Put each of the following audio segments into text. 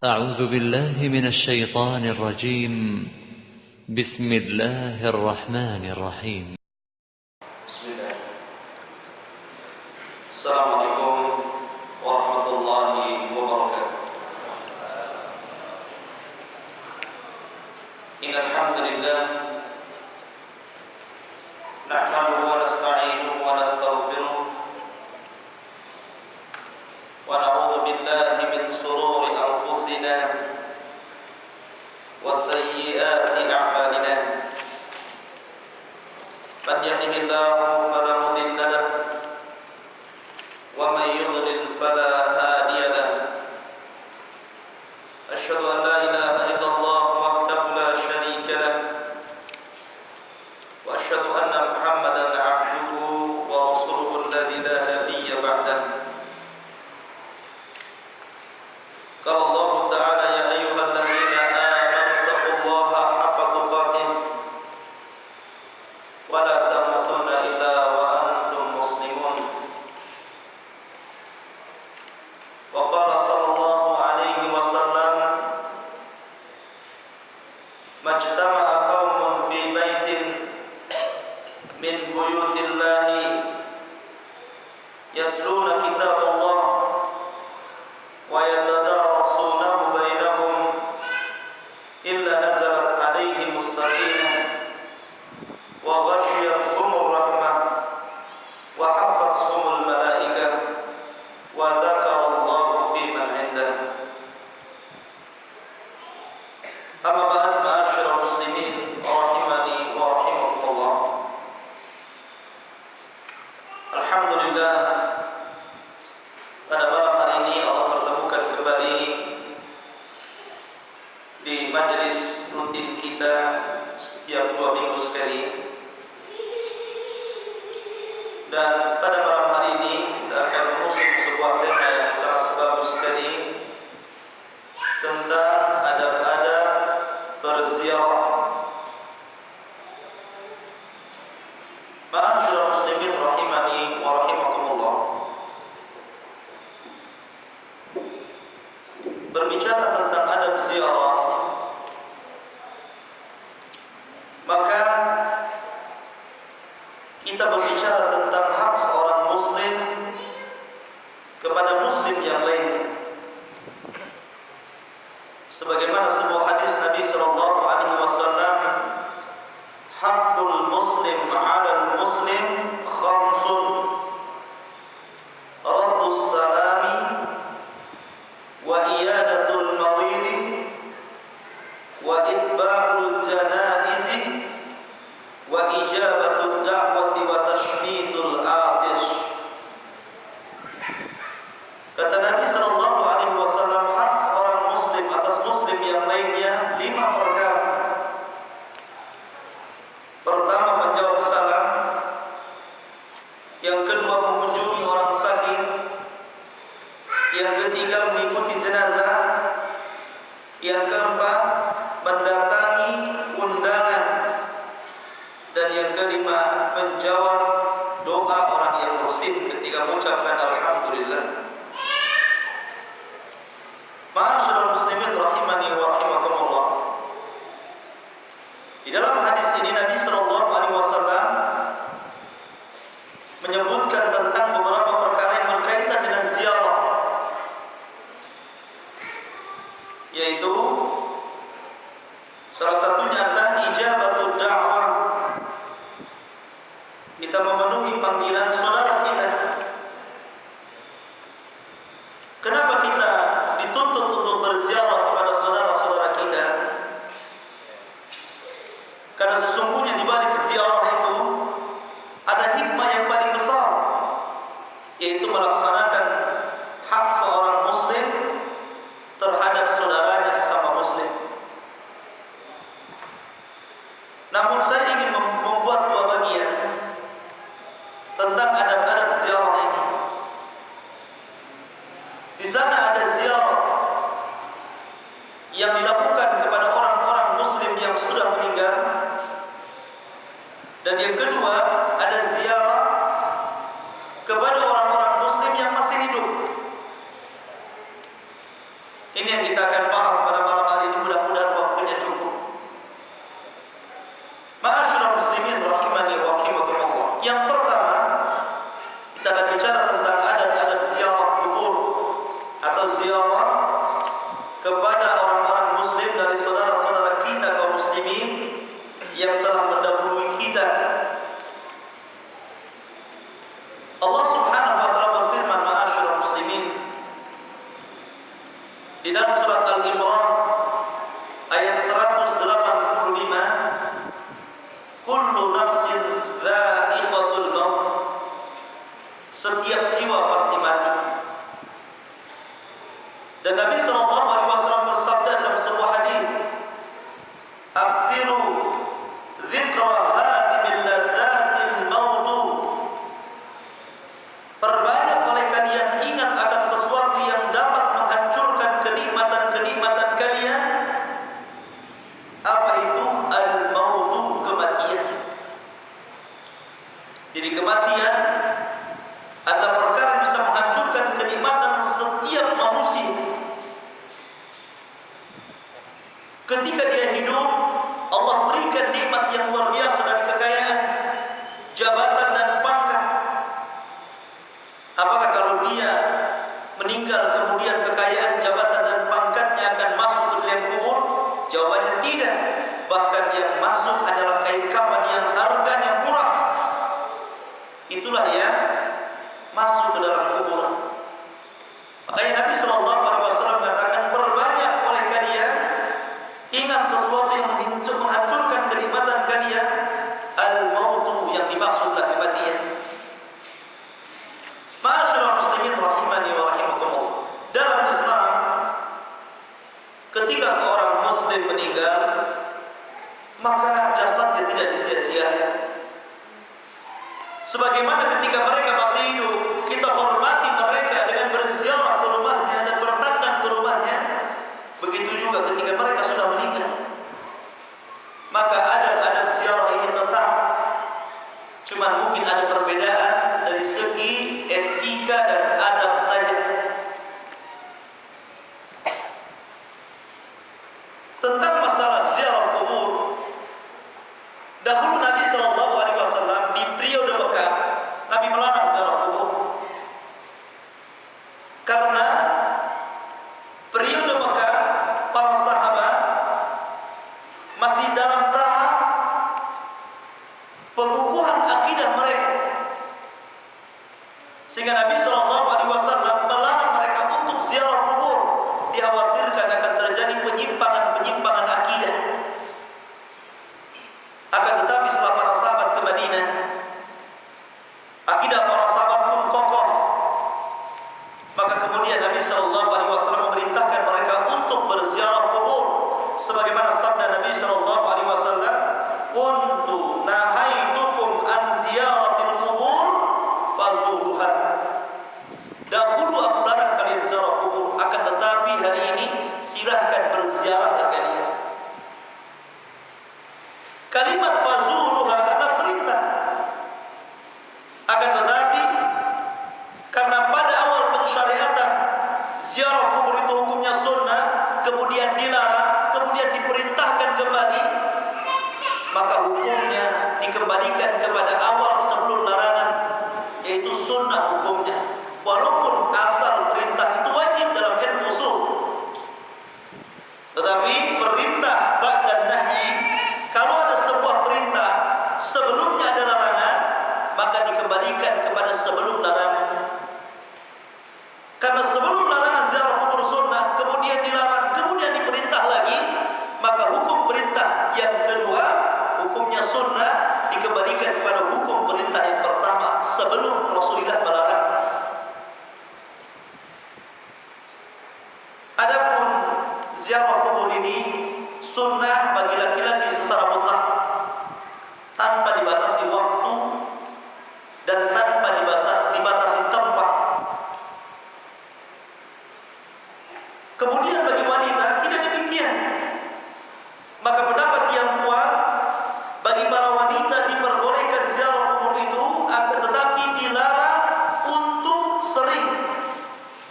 أعوذ بالله من الشيطان الرجيم. بسم الله الرحمن الرحيم. بسم الله. السلام عليكم ورحمة الله وبركاته. إن الحمد لله نحمده ونستعينه ونستغفره ونعوذ بالله من شرور أنفسنا وسيئات أعمالنا. من يهده الله فلا مضل له ومن يضلل فلا هادي له. أشهد أن لا إله إلا الله وحده لا شريك له وأشهد أن محمدا عبده ورسوله الذي لا نبي بعده. قال الله تعالى: يا أيها الذين آمنوا اتقوا الله حق تقاته ولا تموتن إلا وأنتم مسلمون. وقال صلى الله عليه وسلم: ما اجتمع قوم في بيت من بيوت الله يتلون كتاب الله ويتدارسونه بينهم إلا نزلت عليهم السكينة وغشيتهم الرحمة وحفتهم الملائكة وذكر الله في من عنده. أما بعد، معاشر المسلمين rahimani wa rahimakumullah. Alhamdulillah, pada malam hari ini Allah pertemukan kembali di majelis rutin kita setiap 2 minggu sekali. Dan pada malam hari ini kita akan mengusung sebuah tema yang sangat bagus sekali tentang adab-adab berziarah. Ma'asyiral muslimin rahimani wa rahimakumullah. Berbicara tentang adab ziarah, maka kita berbicara tentang hak seorang muslim kepada muslim yang lainnya. Sebagaimana sebuah hadis Nabi sallallahu alaihi wasallam, haqqul muslim 'alal muslim khamsun: raddus salami wa iyadatul maridi wa itba'ul janaizi wa ijabatud da'wati wa tashmitul atish. Kata Nabi sallallahu alaihi wasallam, hak seorang muslim atas muslim yang lainnya 5 perkara. Pertama, menjawab salam. Yang kedua, mengunjungi orang sakit. Yang ketiga, mengikuti jenazah. Yang keempat, mendatangi undangan. Dan yang kelima, menjawab doa orang yang muslim ketika mengucapkan alhamdulillah. Ma'asyiral muslimin rahimani wa rahimakumullah. Di dalam hadis ini Nabi sallallahu alaihi wasallam menyebutkan tentang beberapa perkara yang berkaitan dengan ziarah, yaitu salah satunya adalah ijabatud da'wah. Kita memenuhi panggilan saudara kita. Kenapa kita dituntut untuk berziarah kepada saudara-saudara kita? Karena sesungguhnya di balik ziarah itu ada hikmah yang paling besar, yaitu melaksanakan hak seorang muslim terhadap saudaranya sesama muslim. Namun saya ingin membuat 2 bagian tentang adab-adab ziarah yang kita akan bahas pada malam hari ini, mudah-mudahan waktunya cukup. Ma'asyiral muslimin rahimani wa rahimakumullah. Yang pertama, kita akan bicara tentang adab-adab ziarah kubur atau ziarah kepada orang-orang muslim dari saudara-saudara kita kaum muslimin yang telah mendahului kita. Allah Subhanahu wa taala berfirman, ma'asyiral muslimin, di dalam surat Al-Imran ayat 185, kullu nafsin dha'iqatul maut, setiap jiwa pasti mati. Dan Nabi sallallahu alaihi wasallam bersabda dalam sebuah hadis, "Aktsiru dzikra hadhil ladzatil maut." Perbanyak oleh kalian ingat akan sesuatu yang dapat menghancurkan kenikmatan-kenikmatan kalian. Apa itu? Al-mautu, kematian. Jadi kematian adalah perkara yang bisa menghancurkan kenikmatan setiap manusia. Ketika dia hidup, Allah berikan nikmat yang luar biasa dari kekayaan, jabatan dan pangkat. Apakah kalau dia meninggal kemudian kekayaan, jabatan dan pangkatnya akan masuk ke dalam kubur? Jawabannya tidak. Bahkan yang masuk adalah kain kafan yang harganya murah. Itulah yang masuk ke dalam kuburan. Makanya Nabi sallallahu alaihi wasallam mengatakan, perbanyak oleh kalian ingat sesuatu yang menghancurkan kenikmatan kalian. Al-mautu, yang dimaksudlah kematian. Ma'asyiral muslimin rahimani wa rahimakumullah. Dalam Islam, ketika seorang muslim meninggal, maka jasadnya tidak disia-siakan. Sebagaimana ketika mereka masih hidup, kita hormati mereka dengan berziarah ke rumahnya dan bertandang ke rumahnya. Begitu juga ketika mereka sudah meninggal. Maka adab-adab ziarah ini tetap. Cuma mungkin ada perbedaan dari segi etika dan adab saja. Tentang masalah ziarah kubur, dahulu Nabi sallallahu alaihi wasallam di periode Mekah, Nabi melarang ziarah kubur. Karena periode Mekah, para sahabat masih dalam tahap pengukuhan akidah mereka, sehingga Nabi sallallahu alaihi wasallam melarang mereka untuk ziarah kubur. Dikhawatirkan akan terjadi penyimpangan-penyimpangan akidah. Akan tetapi setelah para sahabat ke Madinah, akidah para sahabat pun kokoh. Maka kemudian Nabi sallallahu alaihi wasallam memerintahkan mereka untuk berziarah kubur, sebagaimana sabda Nabi sallallahu alaihi wasallam, "Kuntu nahaitukum an ziyaratil qubur fazuruha." Dahulu aku larang kalian ziarah kubur, akan tetapi hari ini silahkan berziarah kalian. Kalimat fazuruha adalah perintah. Akan tetapi karena pada awal pensyariatan ziarah kubur itu hukumnya sunnah, kemudian dilarang, kemudian diperintahkan kembali, maka hukumnya dikembalikan kepada awal sebelum larangan, yaitu sunnah hukumnya. Walaupun asal perintah itu wajib dalam ilmu usul, tetapi perintah ba'da nahyi, kalau ada sebuah perintah sebelumnya ada larangan, maka dikembalikan kepada sebelum larangan. Karena sebelum larangan ziarah kubur sunnah, kemudian dilarang, kemudian diperintah lagi, maka hukum perintah yang kedua, hukumnya sunnah, dikembalikan kepada hukum perintah yang pertama sebelum Rasulullah melarang. Adapun ziarah kubur ini sunnah bagi laki-laki secara mutlak, tanpa dibatasi waktu dan tanpa dibatasi tempat. Kemudian bagi wanita tidak demikian. Maka pendapat yang kuat, bagi para wanita diperbolehkan ziarah kubur itu, akan tetapi dilarang untuk sering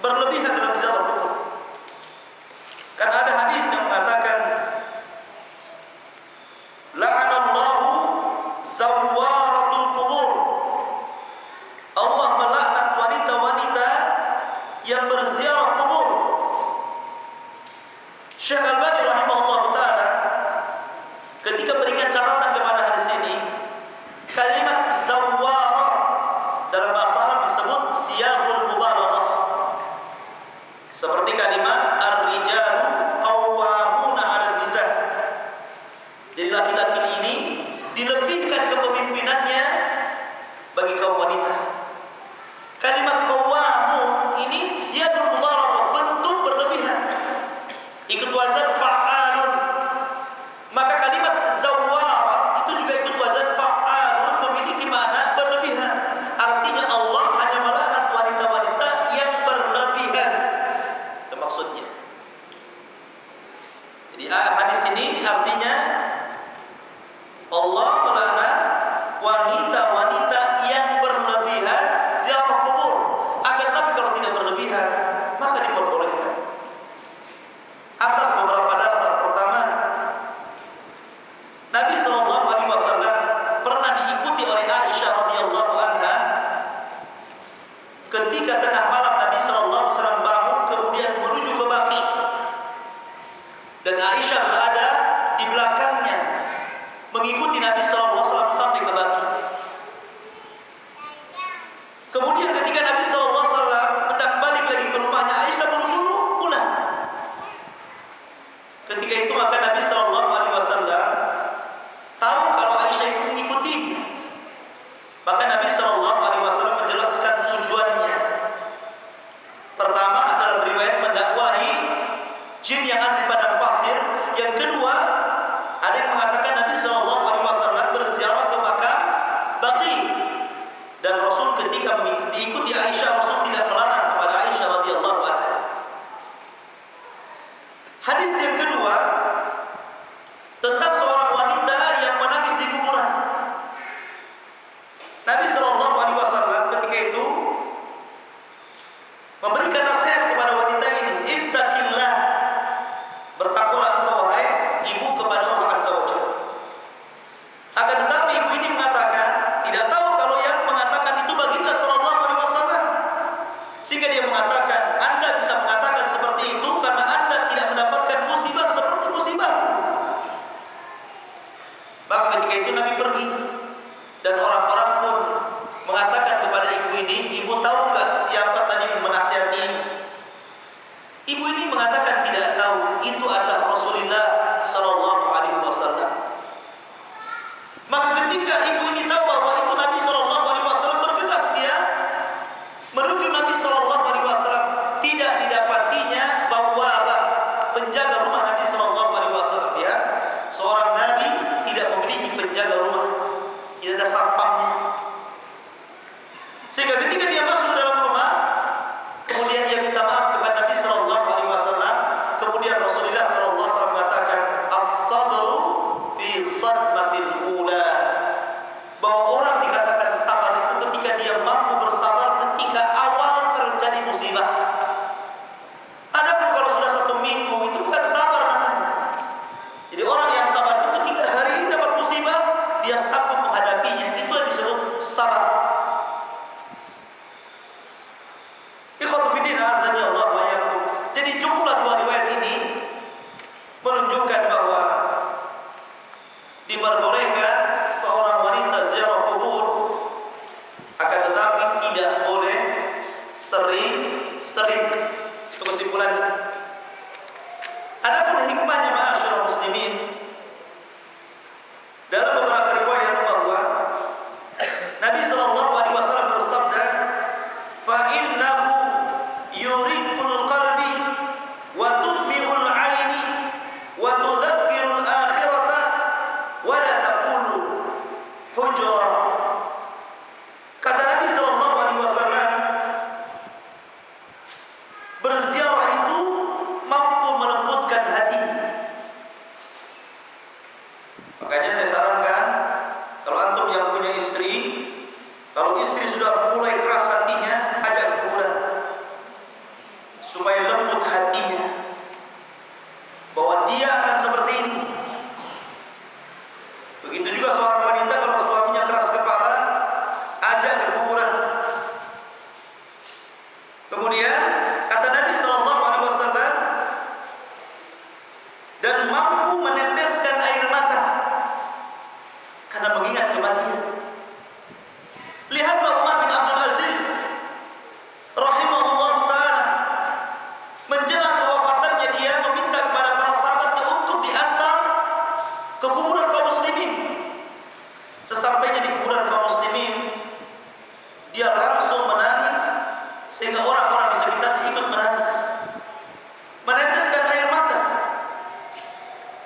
berlebihan dalam ziarah kubur. Karena ada hadis yang mengatakan la'anallahu zawwaratul qubur. Allah melaknat wanita-wanita yang berziarah kubur. Syekh Al-Albani rahimahullah ta'ala ketika memberikan catatan kepada hadis ini, kalimat zawwara dalam bahasa Arab disebut siyagul mubalaghah. Seperti kalimat ar-rijalu qawwamuna 'alal nisa. Jadi laki-laki ini dilebihkan kepemimpinannya bagi kaum wanita. Kalimat qawwamun ini siyagul mubalaghah, bentuk berlebihan. Ikut wazan fa'alun. Maka kalimat zawwara itu juga ikut wazan fa'alun, memiliki makna berlebihan. Artinya Allah hanya melaknat wanita-wanita yang berlebihan. Itu maksudnya. Jadi hadis ini artinya Allah melaknat wanita-wanita yang berlebihan ziarah kubur. Akan tapi kalau tidak berlebihan, maka diperbolehkan. Atas beberapa dasar. Pertama, Nabi SAW pernah diikuti oleh Aisyah radhiyallahu anha ketika tengah malam Nabi SAW bangun kemudian menuju ke Baqi, dan Aisyah berada di belakangnya mengikuti Nabi SAW sampai ke Baqi. Kemudian ketika Nabi SAW hendak balik lagi ke rumahnya, Aisyah buru-buru pulang. Ketika itu maka Nabi SAW tahu kalau Aisyah itu mengikutinya. Maka Nabi SAW menjelaskan tujuannya. Pertama, dalam riwayat mendakwahi jin yang ada di padang pasir. Yang kedua, ada yang mengatakan Nabi SAW berziarah ke makam Baqi. Dan Rasul ketika diikuti Aisyah, Rasul tidak melarang kepada Aisyah radhiyallahu anha. Hadis yang kedua tentang seorang wanita yang menangis di kuburan. Nabi SAW ketika itu memberikan nasihat kepada wanita ini, ittaqillah, bertakwalah engkau wahai ibu kepada Allah Azza wa Jalla. Akan tetapi ibu ini mengatakan tidak tahu kalau yang mengatakan itu baginda SAW, sehingga dia mengatakan, Anda bisa mengatakan seperti itu karena Anda tidak mendapatkan musibah seperti musibahku. Maka ketika itu Nabi pergi, dan orang-orang pun mengatakan kepada ibu ini, ibu tahu nggak siapa tadi menasihati ini? Ibu ini mengatakan tidak tahu, itu adalah Rasulullah SAW. Maka ketika ibu ini tahu bahwa itu Nabi SAW, bergegas dia menuju Nabi SAW. Tidak didapatinya bawabah, penjaga rumah Nabi SAW. Ya, seorang Nabi tidak memiliki penjaga rumah, tidak ada satpamnya. Sehingga ketika dia masuk ke dalam rumah, kemudian dia minta maaf kepada Nabi SAW. Kemudian Rasulullah SAW mengatakan, as-sabru fi sadmatil ula, bahwa orang dikatakan sabar itu ketika dia mampu bersabar ketika awal terjadi musibah. Adapun kalau sudah 1 minggu, itu bukan sabar namanya. Jadi orang yang sabar itu ketika hari ini dapat musibah, dia sanggup menghadapinya, itu yang disebut sabar. Ikhwatu fiddin, azani Allah wa iyyakum. Jadi cukuplah 2 riwayat ini menunjukkan bahwa diperbolehkan seorang wanita ziarah kubur, akan tetapi tidak boleh sering-sering. Itu kesimpulannya. Adapun hikmahnya ma'asyiral muslimin, dalam beberapa riwayat bahwa Nabi SAW bersabda, fa innahu yuriqul qalbi wa tudmi'ul 'aini wa tudzakkirul akhirata wa la taqulu hujra. Kata Nabi SAW, berziarah itu mampu melembutkan hati. Makanya saya sarankan, kalau antum yang punya istri, kalau istri sudah mulai keras hatinya, ajak ke kuburan supaya lembut hatinya. bahwa dia akan seperti ini. Begitu juga seorang wanita kalau suaminya keras kepala, ajak ke kuburan. Kemudian kata Nabi SAW, dan mampu meneteskan air mata karena mengingat kematian. Lihatlah Umar bin Abdul Aziz rahimahullah ta'ala, menjelang kewafatannya dia meminta kepada para sahabatnya untuk diantar ke kuburan kaum muslimin. Sesampainya di kuburan kaum muslimin, dia langsung menangis sehingga orang-orang di sekitarnya ikut menangis, meneteskan air mata.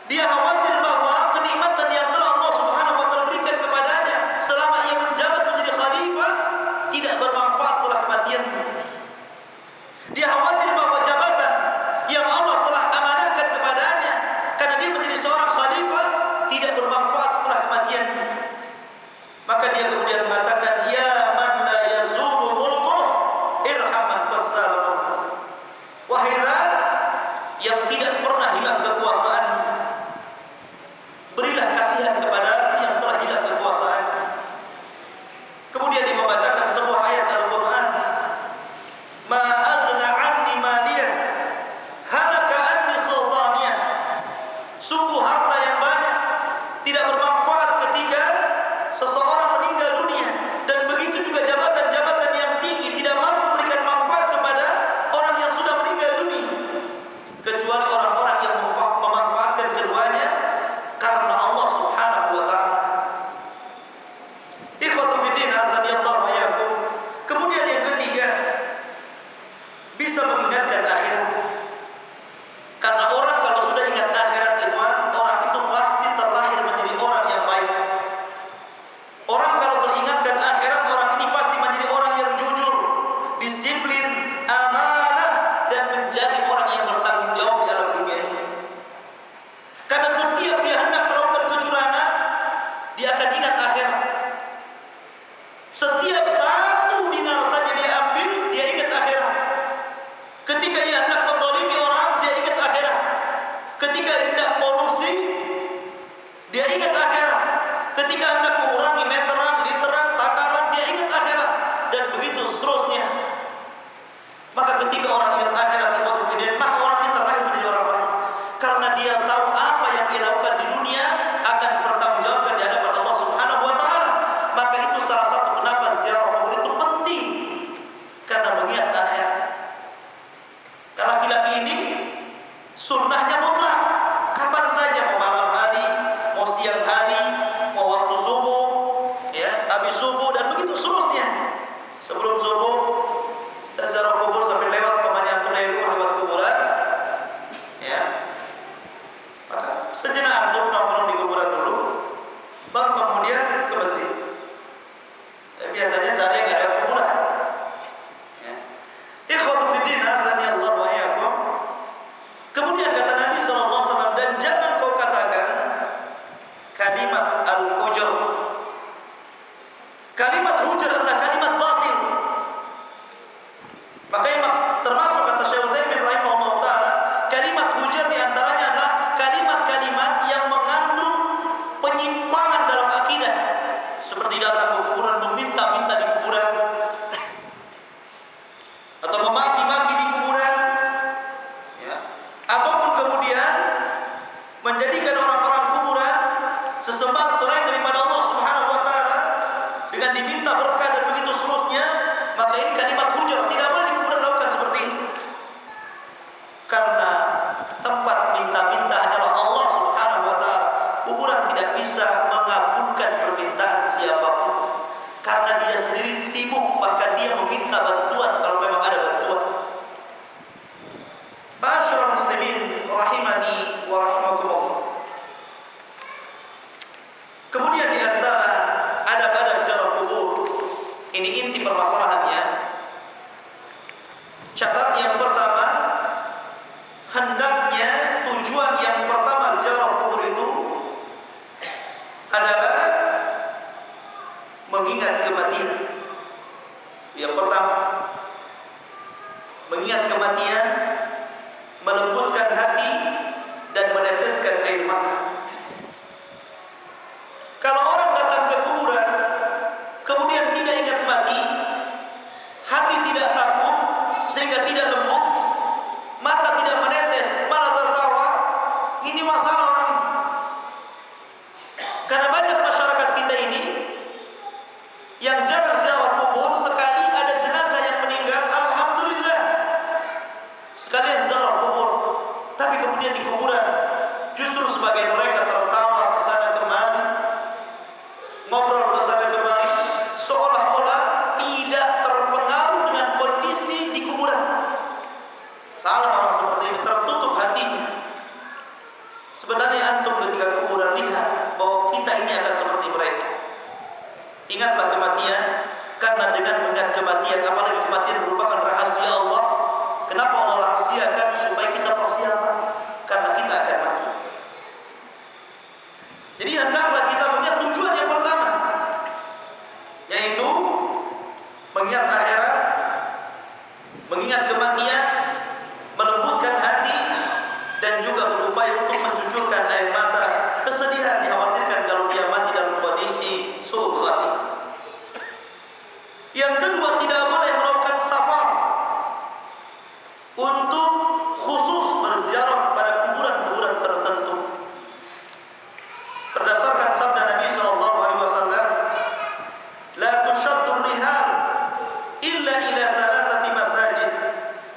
Dia khawatir bahwa kenikmatan yang telah Allah Subhanahu wa taala berikan kepadanya selama ia menjabat menjadi khalifah tidak bermanfaat setelah kematiannya. Dia khawatir bahwa jabatan yang Allah telah amanahkan kepadanya karena dia menjadi seorang khalifah tidak bermanfaat setelah kematiannya. Maka dia kemudian mengatakan, ya man la yazulu mulku irham man qad zala mulku. Wahai zat yang tidak pernah hilang kekuasaannya, berilah kasihan kepada yang telah hilang kekuasaannya. Kemudian dia membacakan sebuah ayat Al-Quran, ma aghna anni maliyah halaka anni sultaniyah. Sungguh harta yang banyak tidak bermanfaat ketika seseorang meninggal dunia, dan begitu juga jabatan-jabatan yang tinggi tidak mampu memberikan manfaat kepada orang yang sudah meninggal dunia, kecuali orang-orang yang memanfaatkan keduanya karena Allah Subhanahu wa taala. Ikhwatu fiddin azanillahu wa iyyakum. Kemudian yang ketiga, bisa mengingatkan akhirat. Karena orang kalau sudah ingat akhirat, ikhwan, orang itu pasti terlahir menjadi orang yang baik. Orang kalau teringatkan akhirat, orang ini pasti menjadi orang yang jujur, disiplin, amanah, dan menjadi orang yang bertanggung jawab di dalam dunia ini. Karena setiap dia hendak melakukan kecurangan, dia akan ingat akhirat. Setiap satu dinar saja dia ambil, dia ingat akhirat. Ketika ia hendak menzalimi orang, dia ingat akhirat. Ketika hendak korupsi, dia ingat akhirat. Ketika hendak mengurangi meteran, literan, takaran, dia ingat akhirat. Dan begitu seterusnya. Maka ketika orang ingat akhirat, maka orang ini terlahir menjadi orang baik. Karena dia tahu apa yang dia lakukan di dunia akan dipertanggungjawabkan di hadapan Allah Subhanahu wa taala. Maka itu salah satu kenapa ziarah kubur itu penting, karena mengingat akhirat. Karena laki-laki ini sunnahnya mutlak, kapan saja, mau malam hari, mau siang hari, mau waktu subuh, ya, habis subuh, dan begitu seterusnya. Sebelum subuh kita ziarah kubur sampai lewat pemanjang tunai rumah lewat kuburan, ya. Maka sejenak untuk nongkrong di kuburan dulu, baru kemudian ke masjid. Biasanya cari yang ada kuburan. Ya. Ikhwatu fiddin azanillahu wa iyyakum. Kemudian kata Nabi SAW, dan jangan kau katakan kalimat al-hujr. Kalimat hujr adalah kalimat batil. Makanya termasuk kata Syekh Utsaimin rahimahullah ta'ala, kalimat hujr diantaranya adalah kalimat-kalimat yang mengandung penyimpangan dalam akidah, seperti datang ke kuburan, meminta-minta di kuburan, atau memaki-maki di kuburan, ya. Ataupun kemudian menjadikan orang-orang kuburan sesembahan selain daripada Allah Subhanahu wa taala dengan diminta berkah dan begitu seterusnya. Maka ini kalimat hujur, tidak boleh di kuburan lakukan seperti itu. Karena tempat minta-minta hanyalah Allah Subhanahu wa taala. Kuburan tidak bisa mengabulkan permintaan siapapun, karena dia sendiri sibuk, bahkan dia meminta bantuan kalau memang ada bantuan. Ma'asyiral muslimin rahimani wa rahimakumullah. mata. Kalau orang datang ke kuburan kemudian tidak ingat mati, hati tidak takut sehingga tidak lembut, mata tidak menetes, malah tertawa, ini masalah orang ini. Karena banyak masyarakat kita ini yang jarang ziarah kubur, sekali ada jenazah yang meninggal, alhamdulillah sekalian ziarah kubur. Tapi kemudian di kuburan justru sebagian mereka tertawa ke sana kemari, ngobrol ke sana kemari, seolah-olah tidak terpengaruh dengan kondisi di kuburan. Salah orang seperti ini, tertutup hatinya. Sebenarnya antum ketika kuburan lihat bahwa kita ini akan seperti mereka. Ingatlah kematian, karena dengan mengingat kematian, apalagi kematian merupakan rahasia Allah. Kenapa Allah rahasiakan? Supaya kita persiapan, karena kita akan mati. Jadi hendaklah kita mengingat tujuan yang pertama, yaitu mengingat akhirat, mengingat kematian, melembutkan hati, dan juga berupaya untuk mencucurkan air mata. Kesedihan dikhawatirkan kalau dia mati dalam kondisi su'ul khatimah. Yang kedua, tidak boleh melakukan safar untuk khusus berziarah pada kuburan-kuburan tertentu. Berdasarkan sabda Nabi SAW, la tushaddu rihal illa ila thalathati masajid,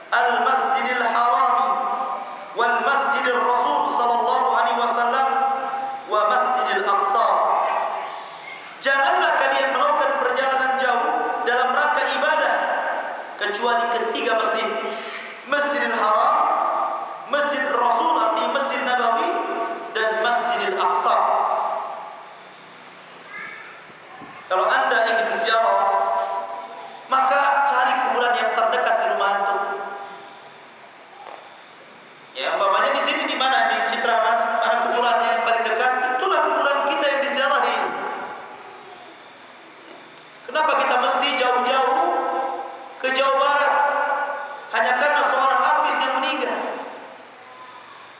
al-masjidil harami wal masjidil rasul sallallahu alaihi wasallam wa masjidil aqsa. Janganlah kalian melakukan perjalanan jauh dalam rangka ibadah kecuali ketiga masjid: Masjidil Haram, Masjid Rasul artinya Masjid Nabawi, dan Masjidil Aqsa. Kalau anda ingin ziarah, maka cari kuburan yang terdekat di rumah antum. Ya, umpamanya di sini di mana, di Citraman, mana kuburan yang paling dekat, itulah kuburan kita yang diziarahi. Kenapa kita mesti jauh-jauh ke Jawa Barat hanya karena seorang artis yang meninggal?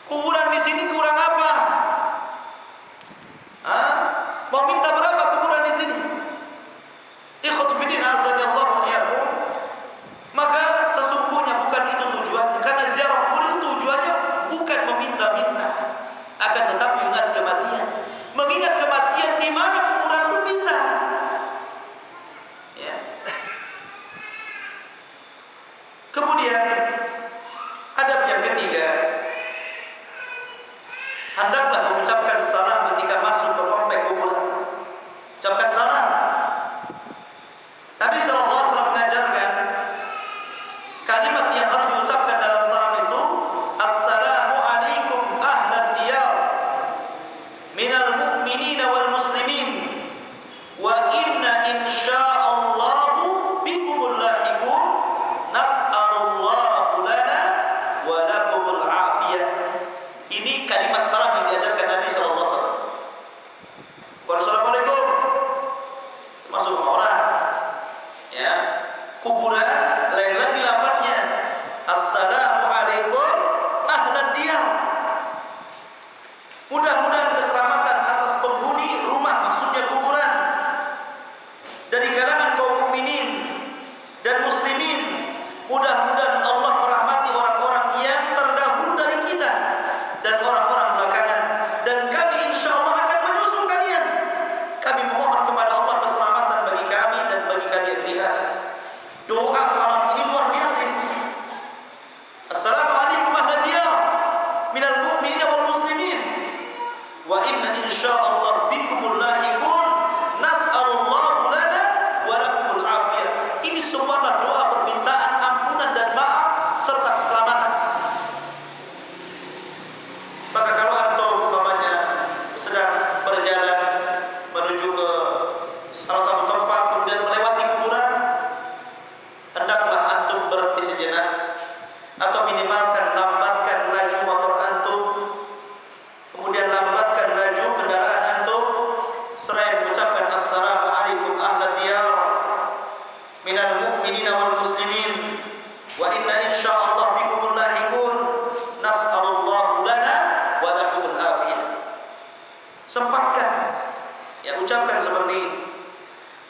Kuburan di sini kurang apa? Mau minta berapa kuburan di sini? Ikhwatu fiddin azanillahu wa iyyakum. Maka sesungguhnya bukan itu tujuannya. Karena ziarah kubur itu tujuannya bukan meminta-minta, akan tetapi mengingat kematian. Mengingat kematian di mana kuburan pun bisa. Ya. Kemudian adab yang ketiga, hendaklah mengucapkan salam ketika masuk ke komplek kuburan. Ucapkan salam. Nabi SAW mengajarkan kalimat yang harus diucapkan dalam salam itu, assalamu alaikum ahlad diyar minal mu'minina wal muslimin wa inna insya'allahu bikumul lahiqun nas'alullahu lana wa lakumul afiyah. Ini kalimat salam yang diajarkan Nabi SAW. Wassalamualaikum, masuk rumah orang, ya, kuburan lain lagi lafadznya, assalamu alaikum ahlad diyar. Mudah-mudahan keselamatan atas penghuni rumah, maksudnya kuburan, dari kalangan kaum mukminin dan muslimin. Mudah-mudahan Allah merahmati orang-orang yang terdahulu dari kita dan orang-orang belakangan, dan kami insyaallah akan menyusul kalian. Kami memohon kepada Allah keselamatan bagi kami dan bagi kalian. Lihat, doa salam ini luar biasa isinya. Assalamualaikum ahlad diyar minal mu'minina wal muslimin wa inna insyaallah bikumul lahiqun nas'alullahu lana wa lakumul afiyah. Ini semuanya doa permintaan ampunan dan maaf serta keselamatan. Maka kalau antum umpamanya sedang berjalan menuju ke salah satu tempat kemudian melewati kuburan, hendaklah antum berhenti sejenak atau minimalkan lambatkan laju motor antum, kemudian lambatkan laju kendaraan antum, seraya mengucapkan assalamu alaikum ahlad diyar minal mu'minina wal muslimin wa inna insyaallah bikumul lahiqun nas'alullahu lana wa lakumul afiyah. Sempatkan, ya ucapkan seperti ini.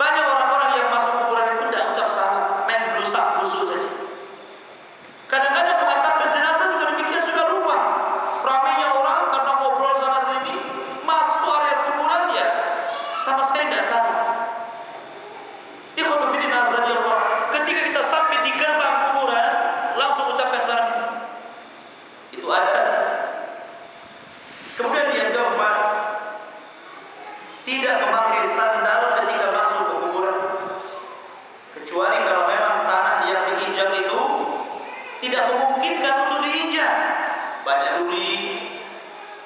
Banyak orang-orang yang masuk kuburan itu tidak ucap salam, main blusak-blusuk saja. Kadang-kadang mengantarkan jenazah juga demikian, sudah lupa. Ramainya orang karena ngobrol sana sini, masuk area kuburan ya sama sekali tidak salam. Ikhwatu fillah azanillah. Ketika kita sampai di gerbang kuburan, langsung ucapkan salam. Itu ada. Kemudian yang keempat, tidak memakai sandal ketika masuk ke kuburan, kecuali kalau memang tanah yang diinjak itu tidak memungkinkan untuk diinjak. Banyak duri,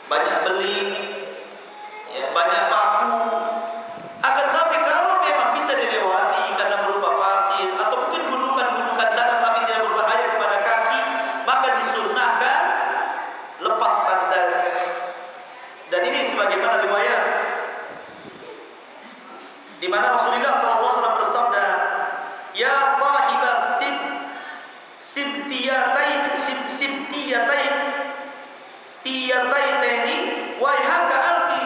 banyak beling, ya, banyak paku. Akan tapi kalau memang bisa dilewati karena berupa pasir atau mungkin gundukan-gundukan cadas tapi tidak berbahaya kepada kaki, maka disunnahkan lepas sandalnya. Dan ini sebagaimana riwayat di mana Rasulullah SAW bersabda, "Ya sahibas tiyataini waihaka alqi."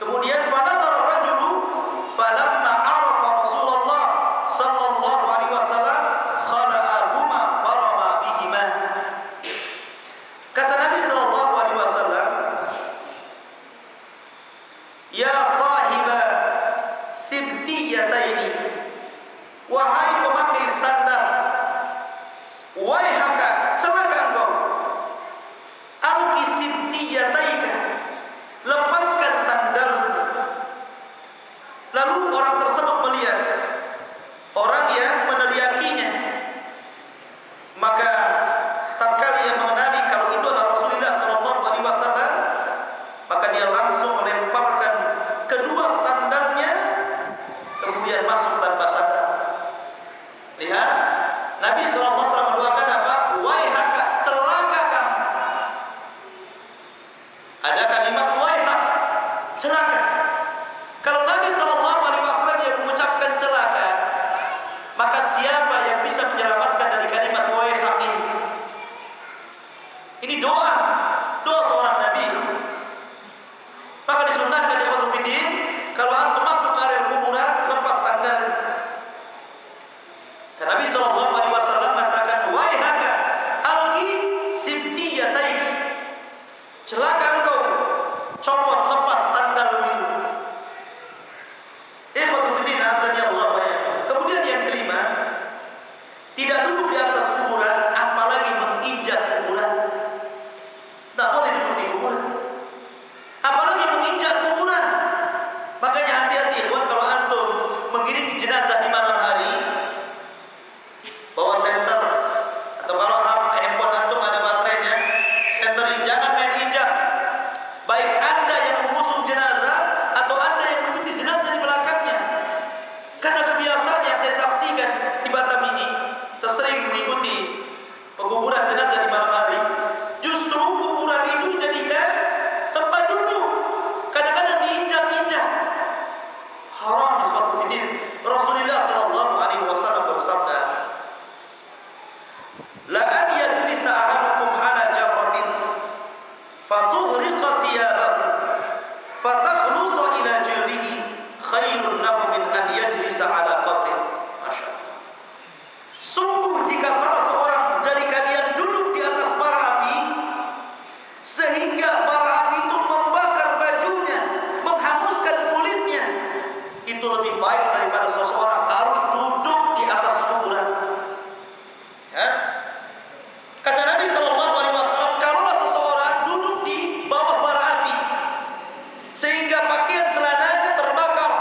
Kemudian fanadhara ar-rajulu falamma arafa Rasulullah sallallahu alaihi wasallam khala'ahuma farama bihima. Kata Nabi sallallahu alaihi wasallam, "Ya sahiba sibtiyataini, wahai pemakai sandal, waihaka, celaka engkau, alqi sibtiyataika, lepaskan sandal." Lalu orang tersebut melihat orang yang meneriakinya, maka tatkala ia mengenali kalau itu adalah Rasulullah sallallahu alaihi wasallam, maka dia langsung melemparkan kedua sandalnya, kemudian masuk tanpa sadar. Lihat, Nabi SAW mendoakan apa? Waihaka, celaka kamu. Ada kalimat waihak, celaka. Kalau Nabi SAW yang mengucapkan celaka, maka siapa yang bisa menyelamatkan dari kalimat waihak ini? Ini doa seorang Nabi. Maka disunnahkan di khutbah kalau antum masuk ke area kuburan, lepas sandalnya. Dan Nabi SAW mengatakan, waihaka alqi sibtiyataik, celaka engkau, copot, lepas sandalmu itu. Ikhwatu fillah azanillah wa iyyakum. Kemudian yang kelima, tidak duduk di atas kuburan, apalagi menginjak kuburan. Tak boleh duduk di kuburan, apalagi menginjak kuburan. Makanya hati-hati ikhwan, kalau antum mengiringi jenazah di malam hari, bawa senter, atau kalau handphone antum ada baterainya, senter, jangan main injak. Baik anda yang mengusung jenazah atau anda yang mengikuti jenazah di belakangnya. Karena kebiasaan yang saya saksikan di Batam ini, kita sering mengikuti penguburan jenazah di malam hari. Justru kuburan itu dijadikan tempat duduk, kadang-kadang diinjak-injak. Haram ikhwatu fiddin. Rasulullah sallallahu alaihi wasallam bersabda, "La an yajlisa ahadukum ala jabratin fatughriqa thiyabahu fatakhlusa ila jildihi khairun lahu min an yajlisa ala qabrin." Masyaallah. Sungguh jika salah seorang dari kalian duduk di atas bara api sehingga bara api itu membakar bajunya, menghanguskan kulitnya, itu lebih baik daripada seseorang harus duduk di atas kuburan. Ya? Kata Nabi SAW, kalaulah seseorang duduk di bawah bara api sehingga pakaian selananya terbakar,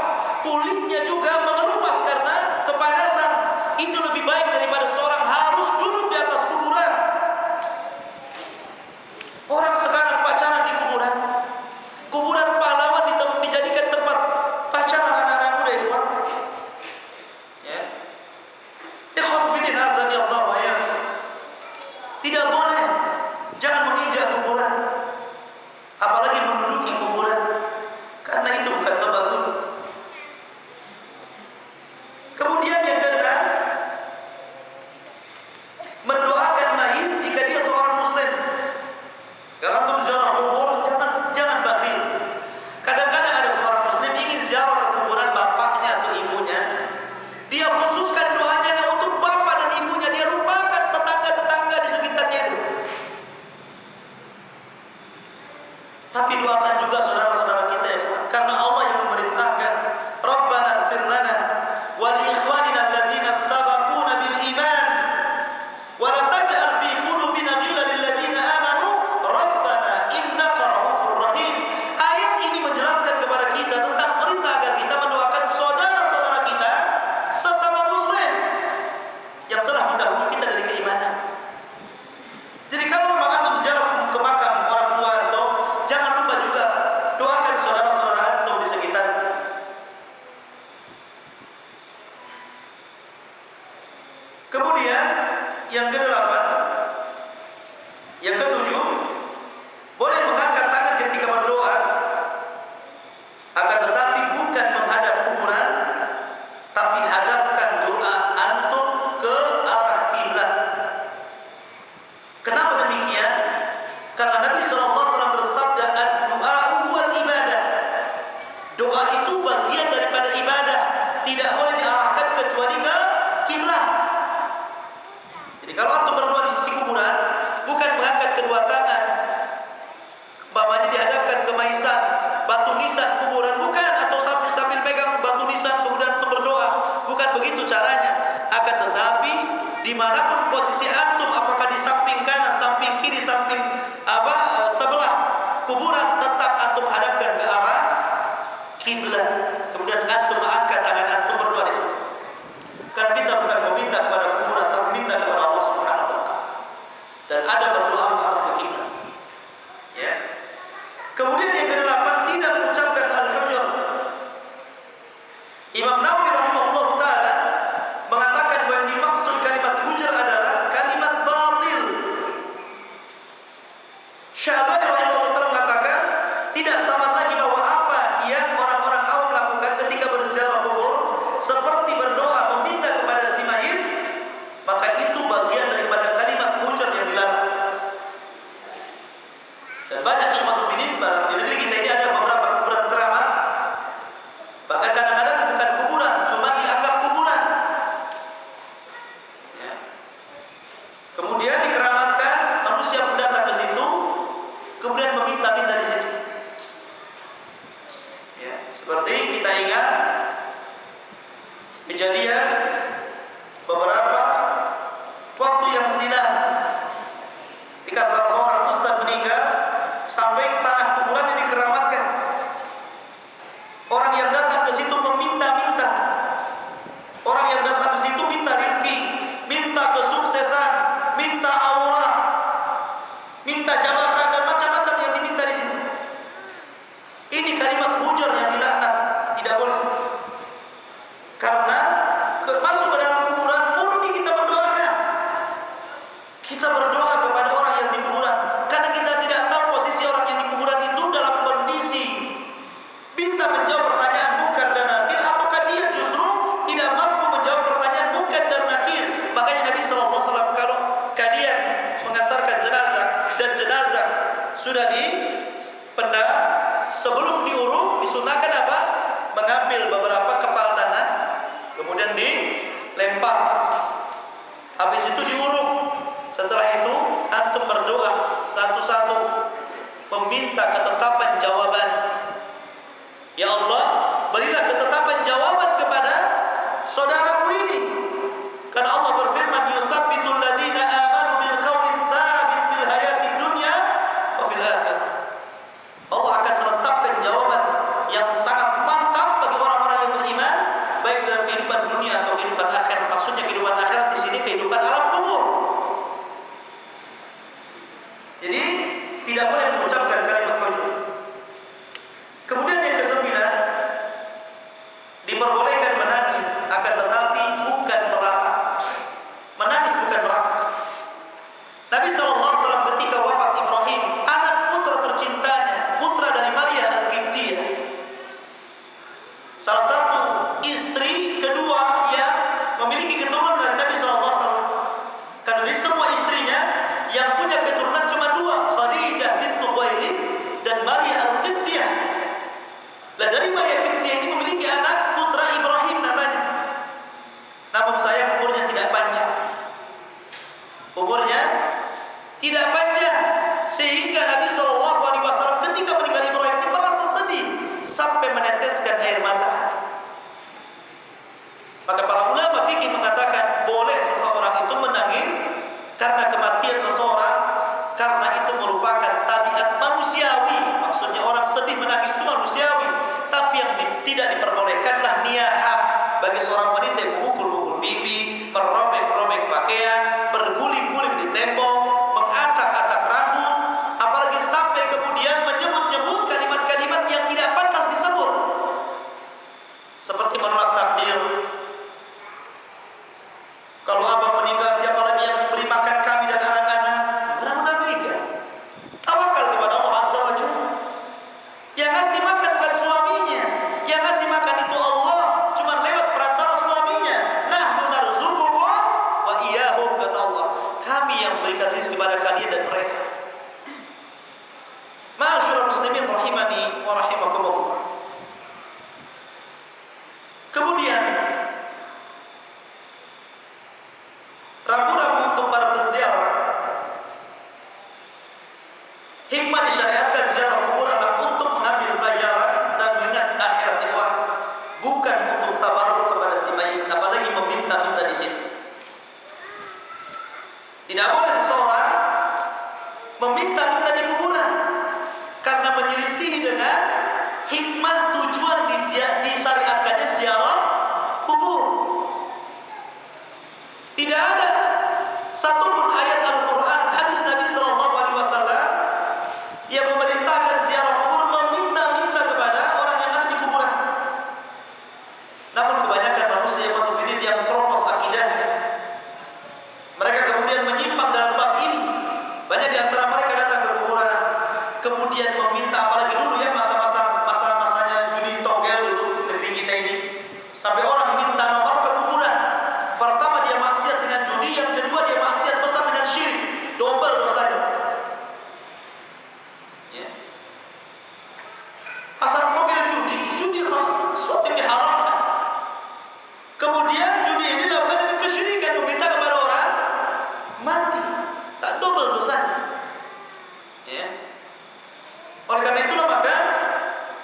kulitnya juga mengelupas karena kepanasan, itu lebih baik daripada seorang harus duduk di atas kuburan. Orang sekarang pacaran di kuburan, kuburan pahlawan dijadikan tempat pacaran anak-anak muda itu. Ya. Ikhwan fillah azanillah wa iyyakum. Tidak boleh, jangan menginjak kuburan, apalagi menduduki kuburan, karena itu bukan tempat duduk. Kemudian yang keenam, mendoakan mayit jika dia seorang muslim. Kalau antum ziarah kubur, jangan bakhil. Tapi doakan juga saudara-saudara kita ya, karena Allah yang memerintahkan, Rabbana ighfir lana wa li ikhwanina alladziina sabaquna bil iman wa la taj'al fi qulubina ghillan lil ladziina amanu rabbana innaka ra'ufur rahim. Ayat ini menjelaskan kepada kita tentang perintah agar kita mendoakan saudara-saudara kita sesama muslim yang telah mendahului kita dari keimanan. Jadi kalau memang antum ziarah ke makam orang tua antum, jangan lupa juga doakan saudara-saudara antum di sekitarnya. Kemudian yang kedelapan, yang ketujuh, boleh mengangkat tangan ketika berdoa, akan tetapi bukan menghadap kuburan, tapi hadapkan doa antum ke arah kiblat. Kenapa demikian? Karena Nabi SAW bersabda, "Ad-du'a wal ibadah." Doa itu bagian daripada ibadah, tidak boleh diarahkan kecuali ke kiblat. Jadi kalau antum berdoa di sisi kuburan, bukan mengangkat kedua tangan, umpamanya dihadapkan ke maisan, batu nisan kuburan, bukan, atau sambil pegang batu nisan kemudian antum berdoa, bukan begitu caranya. Akan tetapi dimanapun posisi antum, apakah di samping kanan, samping kiri, samping sebelah kuburan, tetap antum hadapkan ke arah kiblat. Kemudian antum angkat tangan antum berdoa di situ. Kan kita bukan meminta kepada kuburan, tapi minta kepada Allah Subhanahu wa taala. Dan ada berdoa mengarah ke kiblat. Ya. Kemudian yang kedelapan, tidak mengucapkan al-hujur. Imam Nawawi rahimahullah taala mengatakan bahwa yang dimaksud kalimat hujur adalah kalimat batil. Sya'bani rahimahullah taala mengatakan tidak sama lagi bahwa apa yang orang-orang awam lakukan ketika berziarah kubur, seperti berdoa meminta kepada si mayit, maka itu bagian daripada kalimat hujur yang dilarang. Dan banyak ikhwatul fillah di negeri kita ini ada beberapa kuburan keramat, bahkan kadang-kadang bukan kuburan, cuma dianggap kuburan. Ya. Kemudian dikeramatkan, manusia pun datang ke situ, kemudian meminta-minta di situ. Ya, seperti kita ingat kejadian beberapa waktu yang silam, ketika salah seorang ustaz meninggal, sampai tanah kuburannya dikeramatkan. Orang yang datang ke situ meminta-minta. Orang yang datang ke situ minta rezeki, minta kesuksesan, minta aura, minta jabatan dan macam-macam yang diminta di situ. Ini kalimat hujur yang dilaknat, tidak boleh. Karena masuk ke dalam kuburan murni kita mendoakan. Kita berdoa kepada orang yang di kuburan, karena kita tidak tahu posisi orang yang di kuburan itu dalam kondisi bisa menjawab pertanyaan munkar dan nakir, ataukah dia justru tidak mampu menjawab pertanyaan munkar dan nakir. Makanya Nabi SAW, kalau kalian mengantarkan jenazah dan jenazah sudah dipendam, sebelum diuruk disunahkan apa? Mengambil beberapa kepal tanah, kemudian dilempar. Habis itu diuruk. Setelah itu antum berdoa satu-satu, meminta ketetapan jawaban. Ya Allah, berilah ketetapan jawaban kepada saudaraku ini. Karena Allah berfirman, "Yuthabbitul ladzina amanu bil qawli tsabit fil hayatid dunya wa fil akhirah." Allah akan menetapkan jawaban yang sangat mantap bagi orang-orang yang beriman, baik dalam kehidupan dunia atau kehidupan akhirat. Maksudnya kehidupan akhirat di sini kehidupan alam kubur. Jadi tidak boleh mengucapkan kalimat hujur. Kemudian yang kesembilan, diperbolehkan menangis, akan tetapi bukan meratap. Menangis bukan meratap. Nabi SAW ketika wafat Ibrahim, anak putra tercintanya, putra dari Maria Al-Qibtiyah, salah satu istri kedua yang memiliki keturunan dari Nabi SAW. Karena dari semua istrinya yang punya keturunan cuma dua, Khadijah bintu Khuwailid dan Maria Al-Qibtiyah. Dan dari Maria Al-Qibtiyah ini memiliki anak putra Ibrahim Maka para ulama fikih mengatakan boleh seseorang itu menangis karena kematian seseorang, karena itu merupakan tabiat manusiawi. Maksudnya orang sedih menangis itu manusiawi. Tapi yang tidak diperbolehkanlah niyahah bagi seorang wanita yang memukul-mukul pipi, merobek-robek pakaian, berguling-guling di tembok, mengacak-acak rambut, apalagi sampai kemudian menyebut-nyebut kalimat-kalimat yang tidak pantas disebut, seperti menolak takdir. Kalau abang meninggal, siapa lagi yang memberi makan kami dan anak-anak? Benar-benar meninggal. Tawakal kepada Allah Azza wa Jalla. Yang ngasih makan bukan suaminya, yang ngasih makan itu Allah, cuma lewat perantara suaminya. Nahnu narzuqukum wa iyyahum, kata Allah. Kami yang memberikan rezeki kepada kalian dan mereka. Ma'asyiral muslimin rahimani wa rahimakumullah. Kemudian rambu-rambu untuk para penziarah. Hikmah disyariatkan ziarah kubur adalah untuk mengambil pelajaran dan mengingat akhirat ikhwan, bukan untuk tabarruk kepada si mayit, apalagi meminta-minta di situ. Tidak boleh seseorang meminta-minta di kuburan karena menyelisihi dengan hikmah tujuan disyariatkannya ziarah kubur. Tidak ada satupun ayat Al-Quran, hadis Nabi SAW yang memerintahkan ziarah kubur meminta-minta kepada orang yang ada di kuburan. Namun kebanyakan manusia yang keropos akidahnya, mereka kemudian menyimpang dalam bab ini. Banyak di antara mereka datang ke kuburan, kemudian meminta, apalagi dulu ya masa-masanya judi togel dulu negeri kita ini, sampai orang minta nomor ke kuburan. Pertama dia maksiat dengan judi, yang kedua dia maksiat besar dengan syirik, double dosanya. Ya. Asal togel judi sesuatu yang diharamkan. Kemudian judi ini dilakukan dengan kesyirikan, meminta kepada orang mati, tak double dosanya. Ya. Oleh karena itulah maka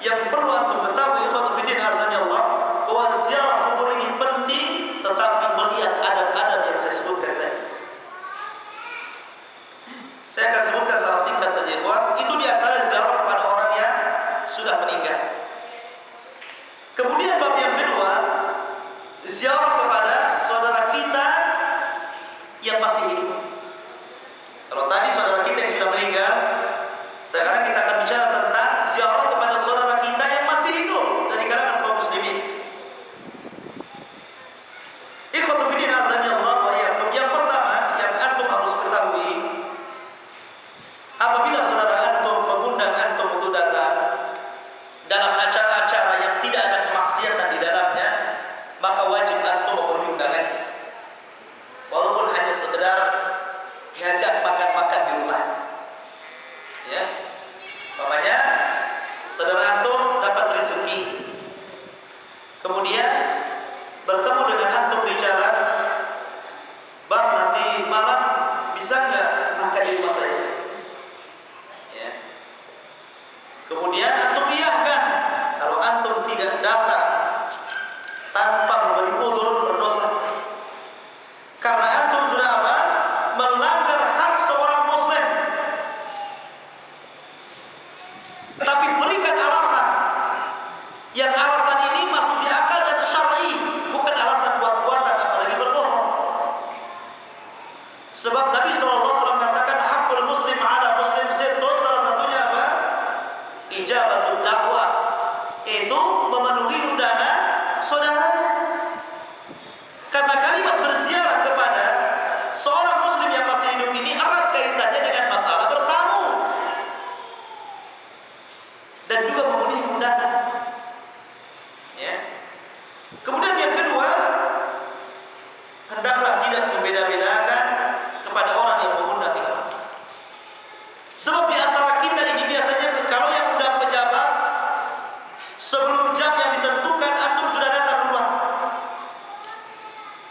yang perlu antum ketahui, ikhwatu fiddin azanillah, bahwa ziarah kubur ini penting, tetapi melihat adab-adab yang saya sebutkan tadi. Saya akan sebutkan secara singkat saja ikhwan. Itu di antara ziarah kepada orang yang sudah meninggal. Kemudian bab yang kedua, ziarah kepada saudara kita yang masih hidup. Kalau tadi saudara kita yang sudah meninggal, sekarang kita akan bicara tentang ziarah kepada saudara kita yang masih hidup dari kalangan kaum muslimin. Ikhwatu fiddin azanillah wa iyyakum. Yang pertama yang antum harus ketahui, apabila saudara antum mengundang antum untuk datang dalam acara-acara yang tidak ada kemaksiatan di dalamnya, maka wajib antum memenuhi undangannya. Walaupun hanya sekedar ngajak makan-makan di rumahnya. Ya. Umpamanya saudara antum dapat rezeki, kemudian bertemu dengan antum di jalan, "Bang, nanti malam bisa nggak makan di rumah saya?" Ya. Kemudian antum iyahkan. Kalau antum tidak datang tanpa memberi uzur, berdosa. Karena antum sudah apa? Melanggar hak seorang muslim. Tapi berikan alasan yang alasan ini masuk di akal dan syar'i, bukan alasan buat-buatan, apalagi berbohong. Sebab Nabi SAW katakan hakul muslim ala muslim sittun, salah satunya apa? Ijabatul dakwah, itu memenuhi undangan saudaranya. Karena kalimat berziarah kepada seorang muslim yang masih hidup ini erat kaitannya dengan masalah bertamu dan juga memenuhi undangan. Ya. Kemudian yang kedua, hendaklah tidak membeda-bedakan kepada orang yang mengundang ikhwan. Sebab di antara kita ini biasanya kalau yang undang pejabat, sebelum jam yang ditentukan antum sudah datang duluan.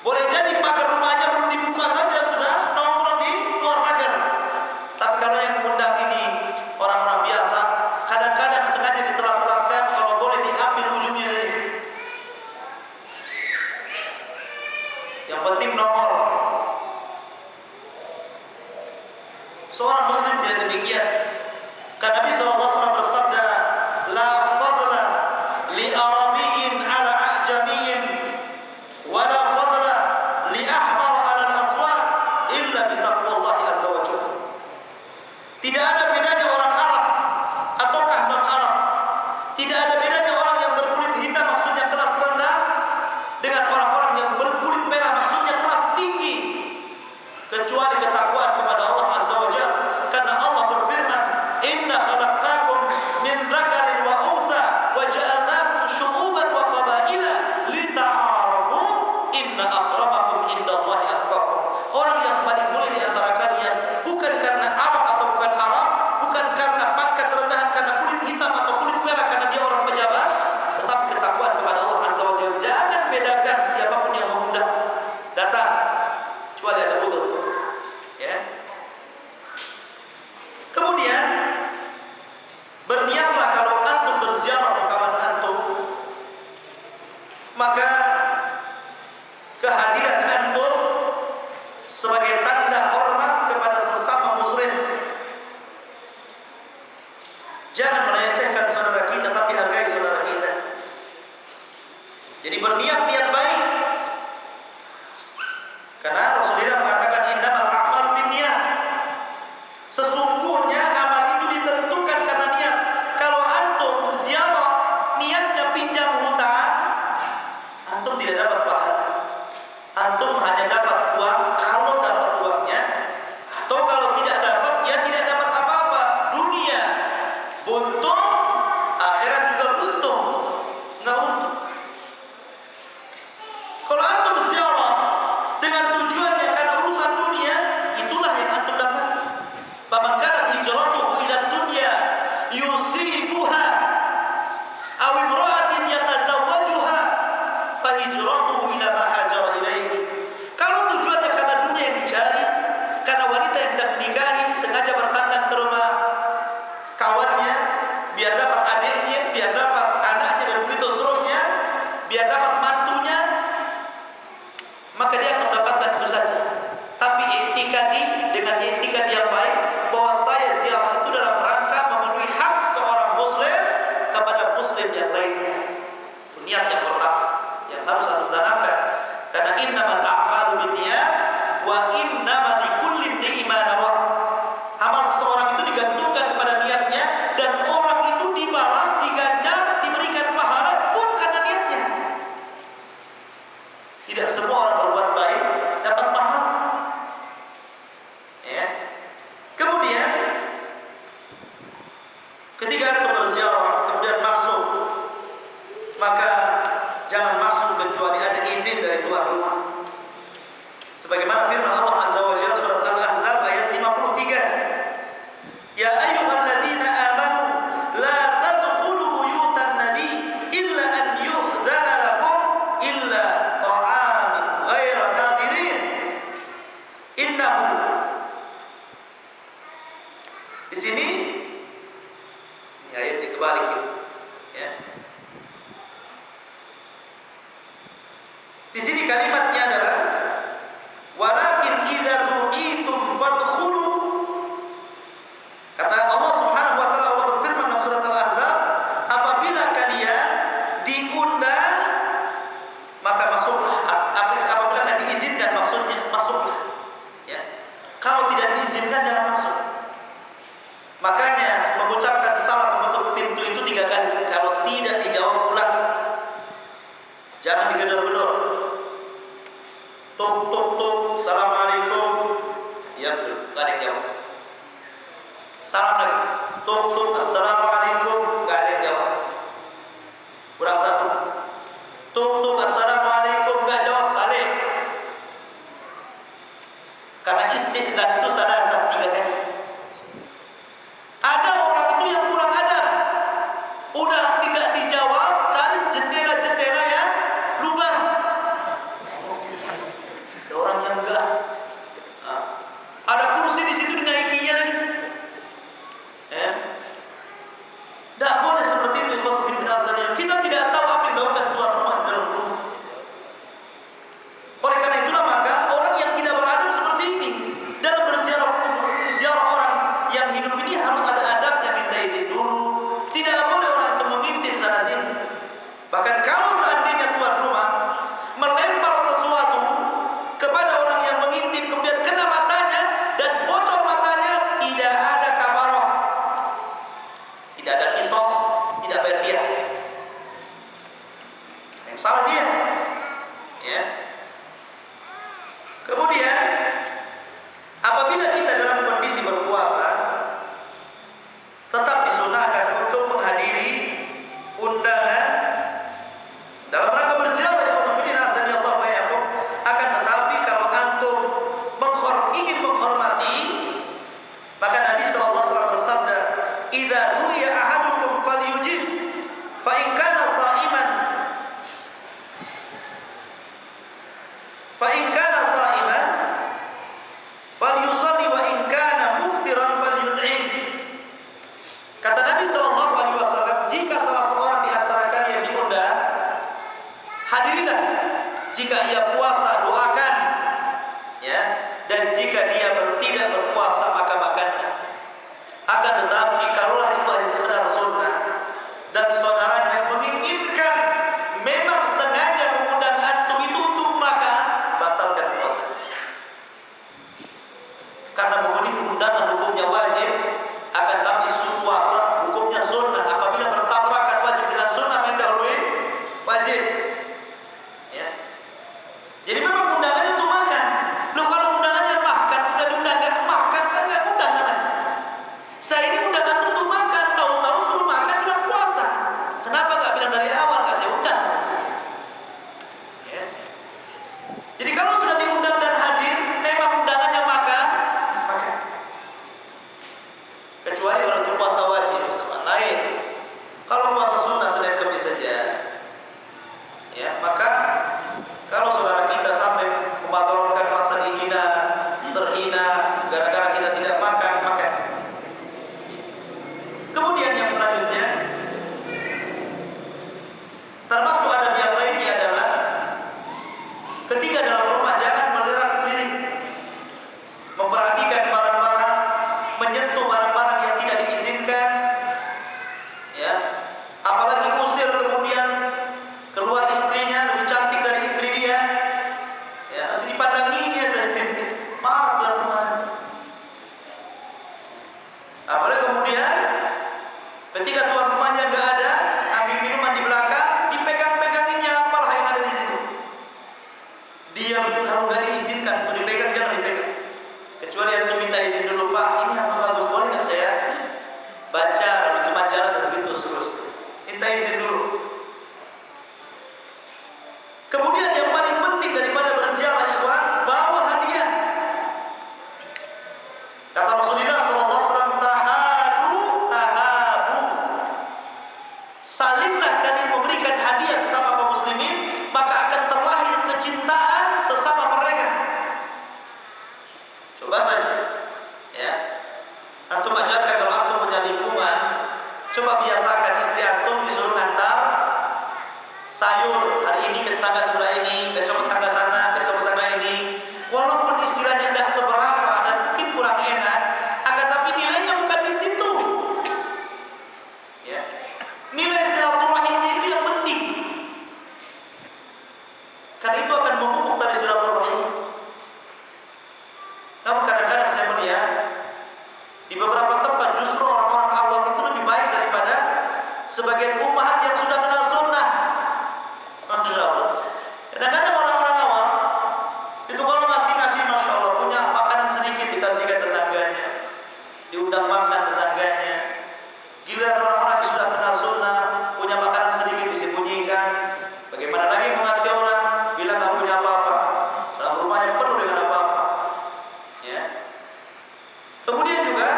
Boleh jadi pagar rumahnya belum dibuka saja sudah nongkrong di luar pagar. Tapi kalau yang mengundang ini orang-orang biasa, kadang-kadang sengaja ditelat-telatkan, kalau boleh Jangan melecehkan saudara kita, tapi hargai saudara kita. Jadi berniat-niat baik. Karena Rasulullah mengatakan innamal a'malu binniyat. Sesungguhnya amal itu ditentukan karena niat. Kalau antum ziarah niatnya pinjam hutang, antum tidak dapat pahala. Antum hanya dapat uang kalau dapat uangnya, atau kalau tidak dapat ya tidak dapat apa-apa. Dunia buntung, akhirat juga buntung, enggak untung. Kalau antum ziarah dengan tujuannya karena urusan dunia, itulah yang antum dapati. Faman kanat hijratuhu ila dunya yusibuha aw imra'atin yatazawwajuha fa hijratuhu ila ma hajara ilaihi. Kalau tujuannya karena dunia yang dicari, karena wanita yang hendak dinikahi, sengaja bertandang ke rumah kawannya biar dapat adiknya, biar dapat anaknya dan begitu seterusnya, biar dapat mantunya, maka dia akan mendapatkan itu saja. Tapi iktikadi dengan iktikadi yang baik bahwa saya ziarah itu dalam rangka memenuhi hak seorang muslim kepada muslim yang lainnya. Itu niat yang pertama yang harus antum tanamkan. Karena innamal a'malu binniyat wa innamal likulli imri'in ma nawa. Amal seseorang itu digantungkan kepada niatnya, dan orang itu dibalas, diganjar, diberikan pahala pun karena niatnya. Tidak semua orang berbuat baik dapat pahala. Ya. Kemudian ketika antum berziarah kemudian masuk, maka jangan masuk kecuali ada izin dari tuan rumah. Sebagaimana firman Allah Azza wa Jalla surat Al-Ahzab ayat 53. Ya ayyuhalladzina amanu la tadkhulu buyutan nabi illa an yu'dzana lakum illa ta'amin ghaira nadirin innahu. Di sini ayat dikebalik ya. Di sini kalimatnya adalah walakin idza du'itum fadkhulu. Kata Allah Subhanahu wa taala, Allah berfirman dalam surat Al-Ahzab, apabila kalian diundang maka masuklah. Apabila kalian diizinkan, maksudnya masuklah. Ya. Kalau tidak diizinkan jangan masuk. Makanya mengucapkan salam menutup pintu itu 3 kali. Kalau tidak dijawab ulang, jangan digedor-gedor. Tuk tuk tuk, assalamualaikum. Ya belum, gak ada yang jawab. Salam lagi. Tuk tuk, assalamualaikum, gak ada yang jawab. Kurang 1. Tuk tuk, assalamualaikum, gak jawab, balik. Karena istighfar itu salah 3 kali. Ada orang itu yang kurang adab, udah tidak dijawab, cari jendela-jendela yang lubang. Ada orang yang enggak, ada kursi di situ dinaikinya lagi. Tidak boleh seperti itu. Kita tidak tahu apa yang dilakukan tuan rumah di dalam rumah. Oleh karena itulah maka orang yang tidak beradab seperti ini dalam berziarah orang yang hidup ini harus ada adabnya, minta izin dulu. Tidak boleh orang itu mengintip sana sini. Bahkan kalau seandainya tuan rumah melempar sesuatu kepada orang yang mengintip kemudian kena matanya dan bocor matanya, tidak ada kafarah, tidak ada kisos, tidak bayar dia. Yang salah dia. Ya. Kemudian apabila kita dalam kondisi berpuasa, tetap disunahkan untuk menghadiri undangan dalam rangka berziarah ya khotibina azani Allah wa yakum. Akan tetapi kalau antum ingin menghormati, maka Nabi sallallahu alaihi wasallam bersabda, "Idza du'iya ahadukum falyujib, fa in kana sha'iman falyusalli wa in kana muftiran falyut'im." Kata Nabi sallallahu alaihi wasallam, jika salah seorang di antara kalian diundang, hadirilah. Jika ia puasa, doakan. Ya, dan jika dia tidak berpuasa, maka makanlah. Akan tetapi kalaulah itu hanya sekedar salinglah kalian memberikan hadiah sesama kaum muslimin, maka akan terlahir kecintaan sesama mereka. Coba saja, ya. Antum ajarkan kalau antum punya lingkungan, coba biasakan istri antum disuruh ngantar sayur hari ini ke tetangga sebelah ini, besok ke tetangga sana, besok ke tetangga ini. Walaupun istilahnya tidak seberapa dan mungkin kurang enak, akan tapi nilainya bukan di situ. Ya. Nilai silaturahimnya itu yang penting. Karena itu akan memupuk tali silaturahim. Namun kadang-kadang saya melihat di beberapa tempat justru orang-orang awam itu lebih baik daripada sebagian ummahat yang sudah kenal sunnah. Masya Allah. Kadang-kadang orang-orang awam itu kalau masih ngasih, Masya Allah, punya makanan sedikit dikasihkan tetangganya, diundang makan tetangganya. Giliran orang-orang yang sudah kenal sunnah punya makanan sedikit disembunyikan. Bagaimana lagi mengasih orang bilang nggak punya apa-apa, dalam rumahnya penuh dengan apa-apa. Ya. Kemudian juga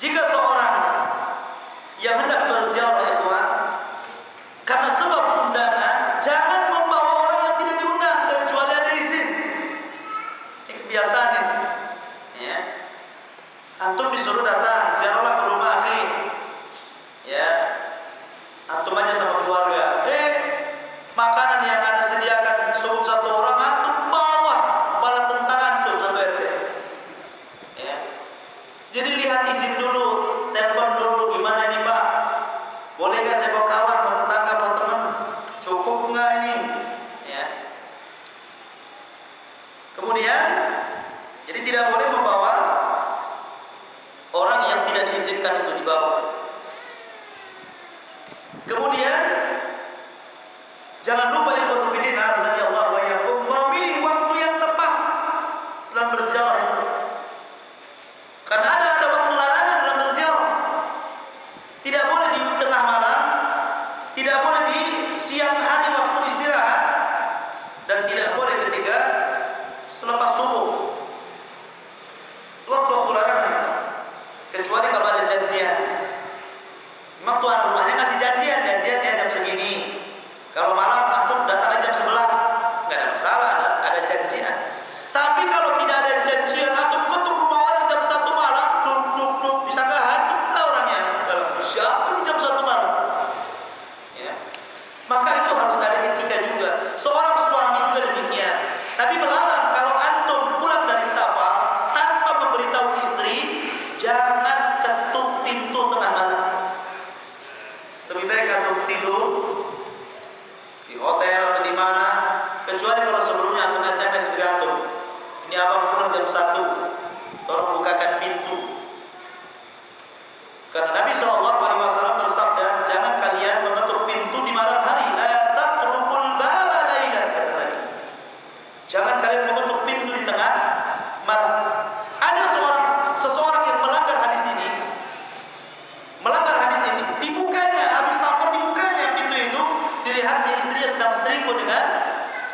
jika seorang yang hendak berziarah, ikhwan, karena sebab undangan, jangan membawa orang yang tidak diundang kecuali ada izin. Ini kebiasaan ini. Ya. Antum disuruh datang ziarahlah ke rumah akhi. Ya. Antum aja sama keluarga. Makanan yang Anda sediakan cukup satu orang, antum bawa bala tentara antum satu RT. Ya. Jadi lihat izin dulu, telepon dulu, gimana nih Pak? Boleh nggak saya bawa kawan, bawa tetangga, bawa teman? Cukup nggak ini? Ya. Kemudian, jadi tidak boleh membawa orang yang tidak diizinkan untuk dibawa. Kemudian, jangan lupa ikhwatu fiddin, azani Allah wa iyyakum, memilih waktu yang tepat dalam berziarah itu. Karena ada waktu larangan dalam berziarah. Tidak boleh di tengah malam, tidak boleh di siang hari waktu istirahat, dan tidak boleh ketika selepas subuh. Waktu larangan. Kecuali kalau ada janjian. Memang tuan rumahnya ngasih janjiannya jam segini. Kalau malam antum datang jam 11, nggak ada masalah, ada janjian. Tapi kalau tidak ada janjian, antum ketuk rumah orang jam 1 malam, duk, bisa nggak hantu kita orangnya? Kalau siapa di jam 1 malam? Ya. Maka itu harus ada etika juga. Seorang suami juga demikian. Tapi melarang kalau antum pulang dari safar tanpa memberitahu istri, jangan ketuk pintu tengah malam. Lebih baik antum tidur di hotel atau di mana, kecuali kalau sebelumnya antum SMS istri antum, ini abang pulang jam 1, tolong bukakan pintu. Karena Nabi SAW bersabda, jangan kalian mengetuk pintu di malam hari. La tatrukul baba lailan, kata Nabi. Jangan kalian mengetuk pintu di tengah malam. Ada seseorang yang melanggar hadis ini. Dibukanya, habis safar dibukanya pintu itu, dilihatnya istrinya sedang selingkuh dengan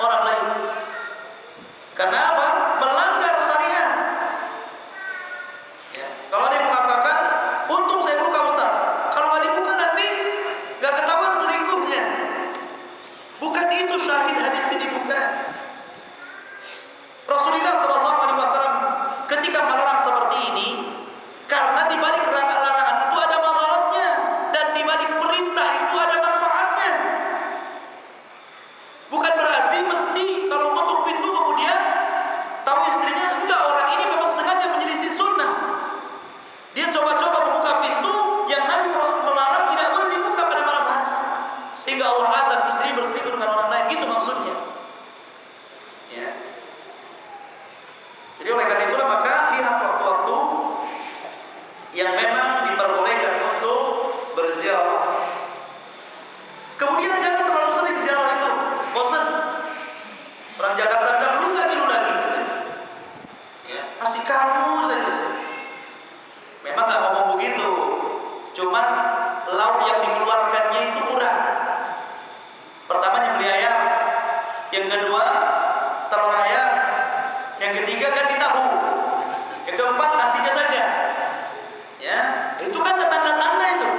orang lain. Karena apa? Melanggar syariat. Ya. Kalau ada yang mengatakan, untung saya buka Ustaz. Kalau nggak dibuka nanti nggak ketahuan selingkuhnya. Bukan itu syahid hadis ini, bukan. Rasulullah SAW ketika melarang seperti ini, karena di balik larangan itu ada madaratnya, dan di balik perintah itu ada manfaatnya. Bukan berarti mesti kalau ketuk pintu kemudian tahu istrinya, enggak, orang ini memang sengaja menyelisih sunnah. Dia coba-coba membuka pintu yang Nabi melarang tidak boleh dibuka pada malam hari, sehingga Allah azab istri berselingkuh dengan orang lain. Gitu maksudnya. Ya. Jadi oleh karena itulah maka lihat waktu-waktu yang memang diperbolehkan untuk berziarah. Kemudian jangan terlalu sering ziarah itu, bosan. Orang Jakarta bilang lu lagi. Ya, kasih kamu saja. Memang nggak ngomong begitu, cuman lauk yang dikeluarkannya itu kurang. Pertama nyembelih ayam, yang kedua telur ayam, yang ketiga ganti tahu, yang keempat nasinya saja. Ya, itu kan tanda-tanda itu.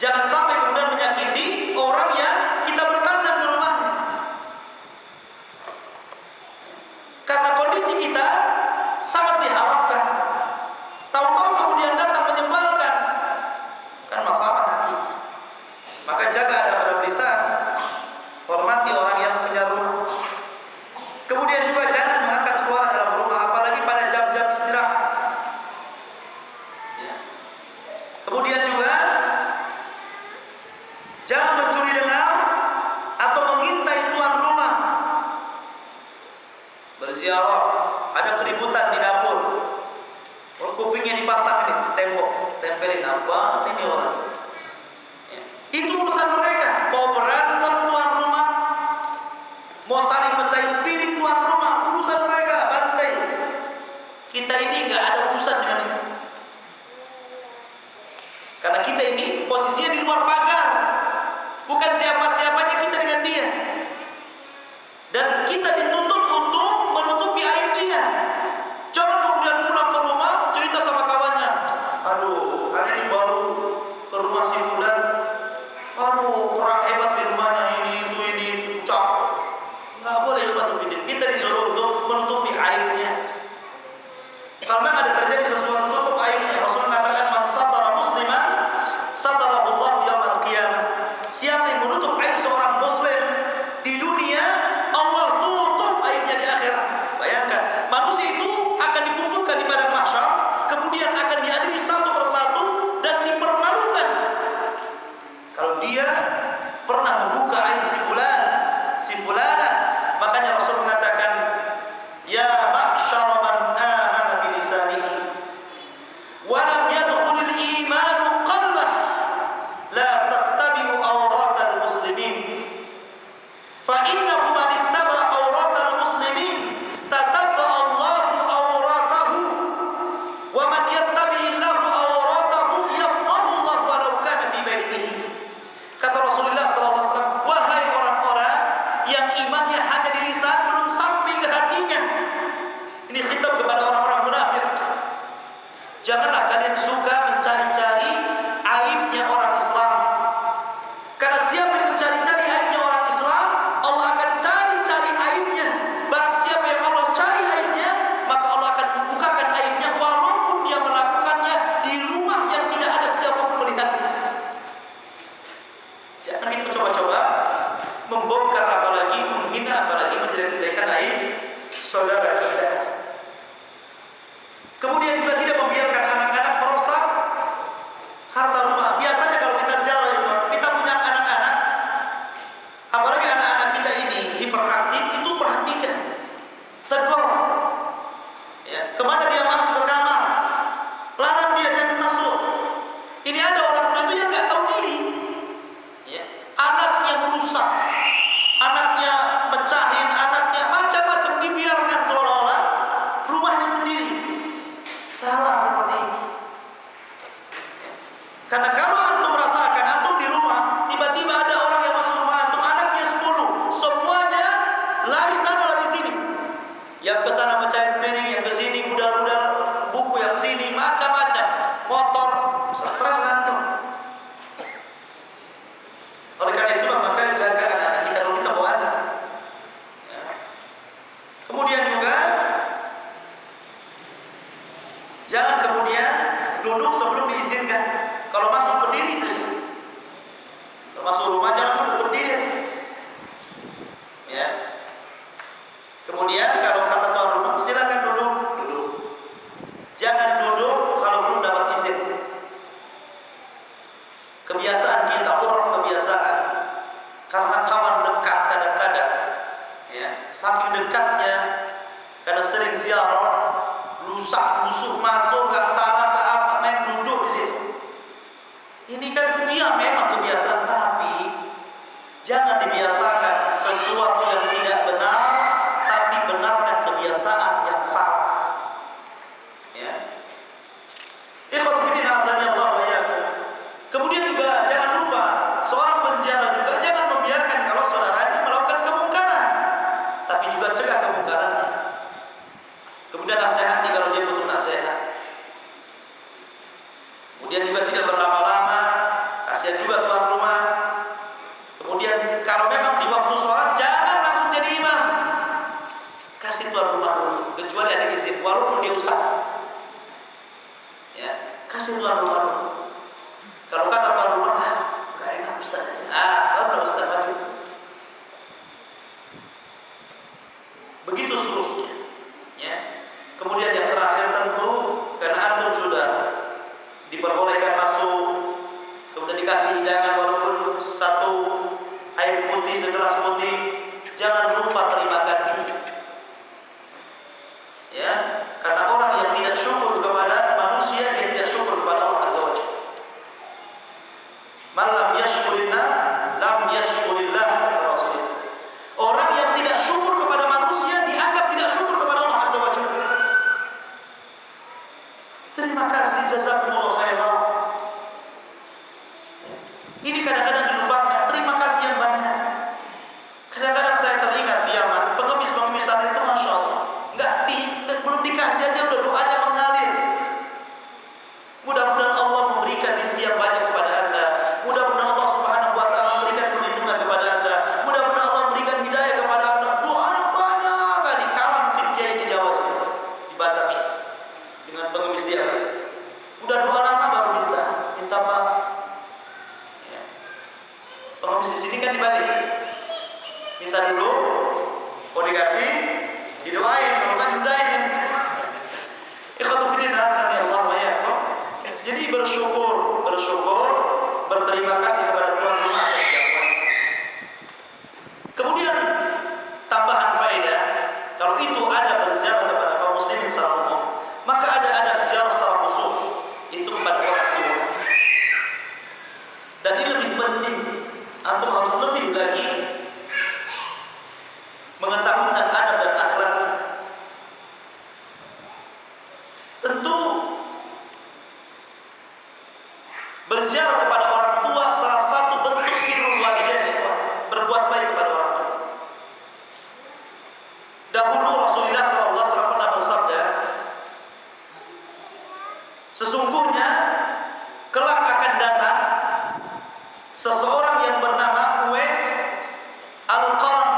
Jangan sampai kemudian menyakiti orang yang kita bertandang di rumahnya. Karena kondisi kita sangat diharapkan. Tahu-tahu kemudian datang menyebalkan, kan masalah hatinya. Maka jaga adab-adab lisan, hormati orang yang punya rumah. Kemudian juga jangan mengangkat suara dalam rumah, apalagi pada jam-jam istirahat. Ya. Kemudian juga jangan mencuri dengar atau mengintai tuan rumah. Berziarah, ada keributan di dapur. Kupingnya dipasang ini, tembok, tempelin apa ini orang. Ya. Itu urusan mereka. Mau berantem tuan rumah, mau saling mecahin piring tuan rumah, urusan mereka, bantai. Kita ini nggak ada urusan dengan itu. Karena kita ini posisinya di luar pagar, bukan siapa-siapanya kita dengan dia. Dan kita dituntut untuk menutupi aib dia. Jangan kemudian pulang ke rumah cerita sama kawannya, aduh hari ini baru ke rumah si fulan, aduh perang hebat di rumahnya, ini itu ucap. Nggak boleh ikhwatufiddin. Kita disuruh untuk menutupi aibnya. Kalau memang ada terjadi sesuatu, tutup aibnya. Rasul mengatakan, man satara musliman satarahullahu yaumal qiyamah. Siapa yang menutup aib seorang muslim di dunia, Allah tutup aibnya di akhirat. Bayangkan, manusia itu akan dikumpulkan di padang mahsyar, kemudian akan diadili satu persatu dan dipermalukan. Kalau dia pernah membuka aib si fulana, makanya Rasul mengatakan, ya ma'syara man amana bilisanihi wa lam yadkhulil imanu qalbah la tattabi'u awratal muslimin fa innahu man ittaba'a awratal muslimin tatabba'a Allahu awratahu wa man yattabi'illahu awratahu yafqahu Allah walau kana fi baitihi. Kata Rasulullah sallallahu alaihi wasallam, wahai orang-orang yang imannya hanya di lisan, belum sampai ke hatinya. Ini khitab kepada orang-orang munafik. Janganlah kalian suka mencari-cari aibnya orang Islam. Karena siapa yang mencari-cari aibnya orang Islam, Allah akan cari-cari aibnya. Barang siapa yang Allah cari aibnya, maka Allah akan membukakan aibnya walaupun dia melakukannya di rumah yang tidak ada siapapun melihatnya. Jangan kita coba-coba membongkar, apalagi menghina, apalagi menjelek-jelekan aib saudara kita. Kemudian juga tidak membiarkan anak-anak merosak harta rumah. Biasanya kalau kita ziarah, kita punya anak-anak, apalagi anak-anak kita ini hiperaktif, itu perhatikan, tegur. Ya, kemana dia masuk ke kamar, larang dia jangan masuk. Ini ada orang tua itu yang nggak tahu diri. Ya, anaknya merusak, anaknya mecahin, anaknya macam-macam dibiarkan seolah-olah rumahnya sendiri. Salah seperti ini. Karena kalau antum merasakan, antum di rumah, tiba-tiba ada orang yang masuk rumah antum, anaknya 10, semuanya lari sana lari sini. Yang ke sana mecahin piring, yang ke sini budal-budal buku, yang sini macam-macam, motor, stres antum. Oleh karena itulah maka jaga anak-anak kita kalau kita bawa anak. Ya. Kemudian juga jangan kemudian duduk sebelum diizinkan. Kalau masuk berdiri saja. Kalau masuk rumah jangan duduk, berdiri aja. Ya. Kemudian kalau kata tuan rumah, silakan duduk. Jangan duduk kalau belum dapat izin. Kebiasaan kita, uruf kebiasaan. Karena kawan dekat kadang-kadang, ya, saking dekatnya, karena sering ziarah, lusuh masuk, gak salam, gak apa, main duduk di situ. Ini kan iya memang kebiasaan, tapi jangan dibiasakan sesuatu yang tidak benar, tapi benarkan kebiasaan yang salah. Ya. Ikhwatufiddin azani Allah wa iyyakum. Kemudian juga jangan lupa, seorang penziarah juga jangan membiarkan kalau saudaranya melakukan kemungkaran, tapi juga cegah kemungkarannya. Kemudian nasihati kalau dia butuh nasihat. Kemudian juga tidak berlama-lama, kasihan juga tuan rumah. Kemudian kalau memang di waktu sholat jangan langsung jadi imam, kasih tuan rumah dulu, kecuali ada izin, walaupun dia ustaz. Ya, kasih tuan rumah dulu. Kalau kata tuan rumah, nggak enak ustaz aja. Baru ustaz maju. Begitu seterusnya. Ya. Kemudian yang terakhir tentu karena antum sudah diperbolehkan masuk, kemudian dikasih hidangan walaupun satu air putih segelas putih, jangan lupa terima kasih. Ya, karena orang yang tidak syukur kepada manusia, dia tidak syukur kepada Allah Azza wa Jalla. Man lam yashkurin nas, lam yashkurillah, kata Rasulullah. Orang yang tidak syukur kepada manusia dianggap tidak syukur kepada Allah Azza wa Jalla. Terima kasih, jazakumullah khairan. Ini kadang-kadang dilupakan. Terima kasih yang banyak. Kadang-kadang saya teringat di Yaman, pengemis-pengemis saat itu masya Allah, belum dikasih aja udah doanya mengalir. Mudah-mudahan Allah memberikan rezeki yang banyak kepada anda. Mudah-mudahan Allah Subhanahu wa Ta'ala memberikan perlindungan kepada anda. Mudah-mudahan Allah memberikan hidayah kepada anda. Doanya banyak kali. Kalah mungkin kiai di Jawa sini, di Batam ini, dengan pengemis dia. Udah doa lama baru minta maaf. Ya. Pengemis di sini kan dibalik. Minta dulu, mau dikasih, didoain, kalau kan didoain. Ikhwatu fillah azani Allah wa iyyakum. Jadi bersyukur, berterima kasih kepada Tuhan rumah. Kemudian tambahan faedah, kalau itu ada berziarah kepada kaum muslimin secara umum, maka ada adab ziarah secara khusus, itu kepada orang tua. Dan ini lebih penting, antum harus lebih lagi mengetahui tentang adab dan akhlaknya. Tentu berziarah kepada orang tua salah satu bentuk birrul walidain, berbuat baik kepada orang tua. Dahulu Rasulullah SAW pernah bersabda, sesungguhnya kelak akan datang seseorang yang bernama Uwais Al-Qarn.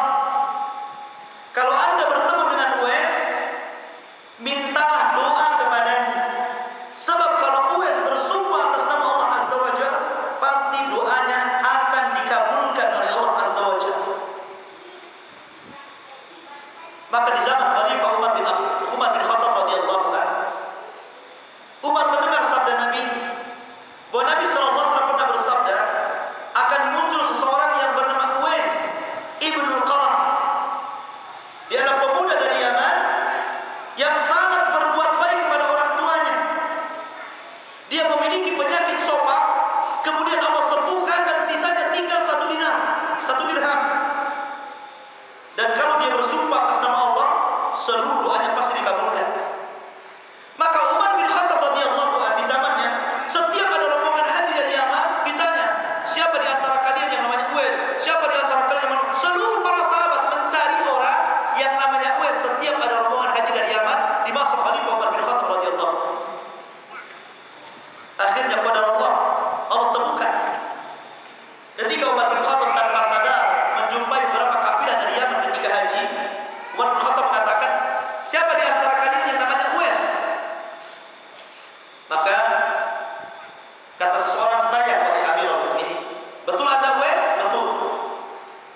Kalau anda bertemu dengan Uwais, mintalah doa kepadanya. Sebab kalau Uwais bersumpah atas nama Allah Azza wa Jalla, pasti doanya akan dikabulkan oleh Allah Azza wa Jalla. Maka di zaman Khalifah Umar bin Khattab radhiyallahu anhu, Umar mendengar sabda Nabi bahwa Nabi SAW pernah bersabda, akan muncul seseorang yang bernama Uwais Ibnul Qarn. Dia adalah pemuda dari Yaman yang sangat berbuat baik kepada orang tuanya. Dia memiliki penyakit sopak, kemudian Allah sembuhkan dan sisanya tinggal 1 dinar, 1 dirham. Dan kalau dia bersumpah atas nama Allah, seluruh doanya pasti dikabulkan. Maka Umar bin Khattab radhiyallahu anhu di zamannya, setiap ada rombongan haji dari Yaman, ditanya, siapa di antara kalian yang namanya Uwais? Siapa di antara kalian yang seluruh para sahabat mencari orang yang namanya Uwais. Setiap ada rombongan haji dari Yaman, dimasuk Khalifah Umar bin Khattab radhiyallahu anhu. Akhirnya qadar Allah temukan. Ketika Umar bin Khattab tanpa sadar menjumpai beberapa kafilah dari Yaman ketika haji, Umar bin Khattab mengatakan, siapa di antara kalian yang namanya Uwais? Maka kata seorang, saya wahai Amirul Mukminin. Betul Anda Uwais? Betul.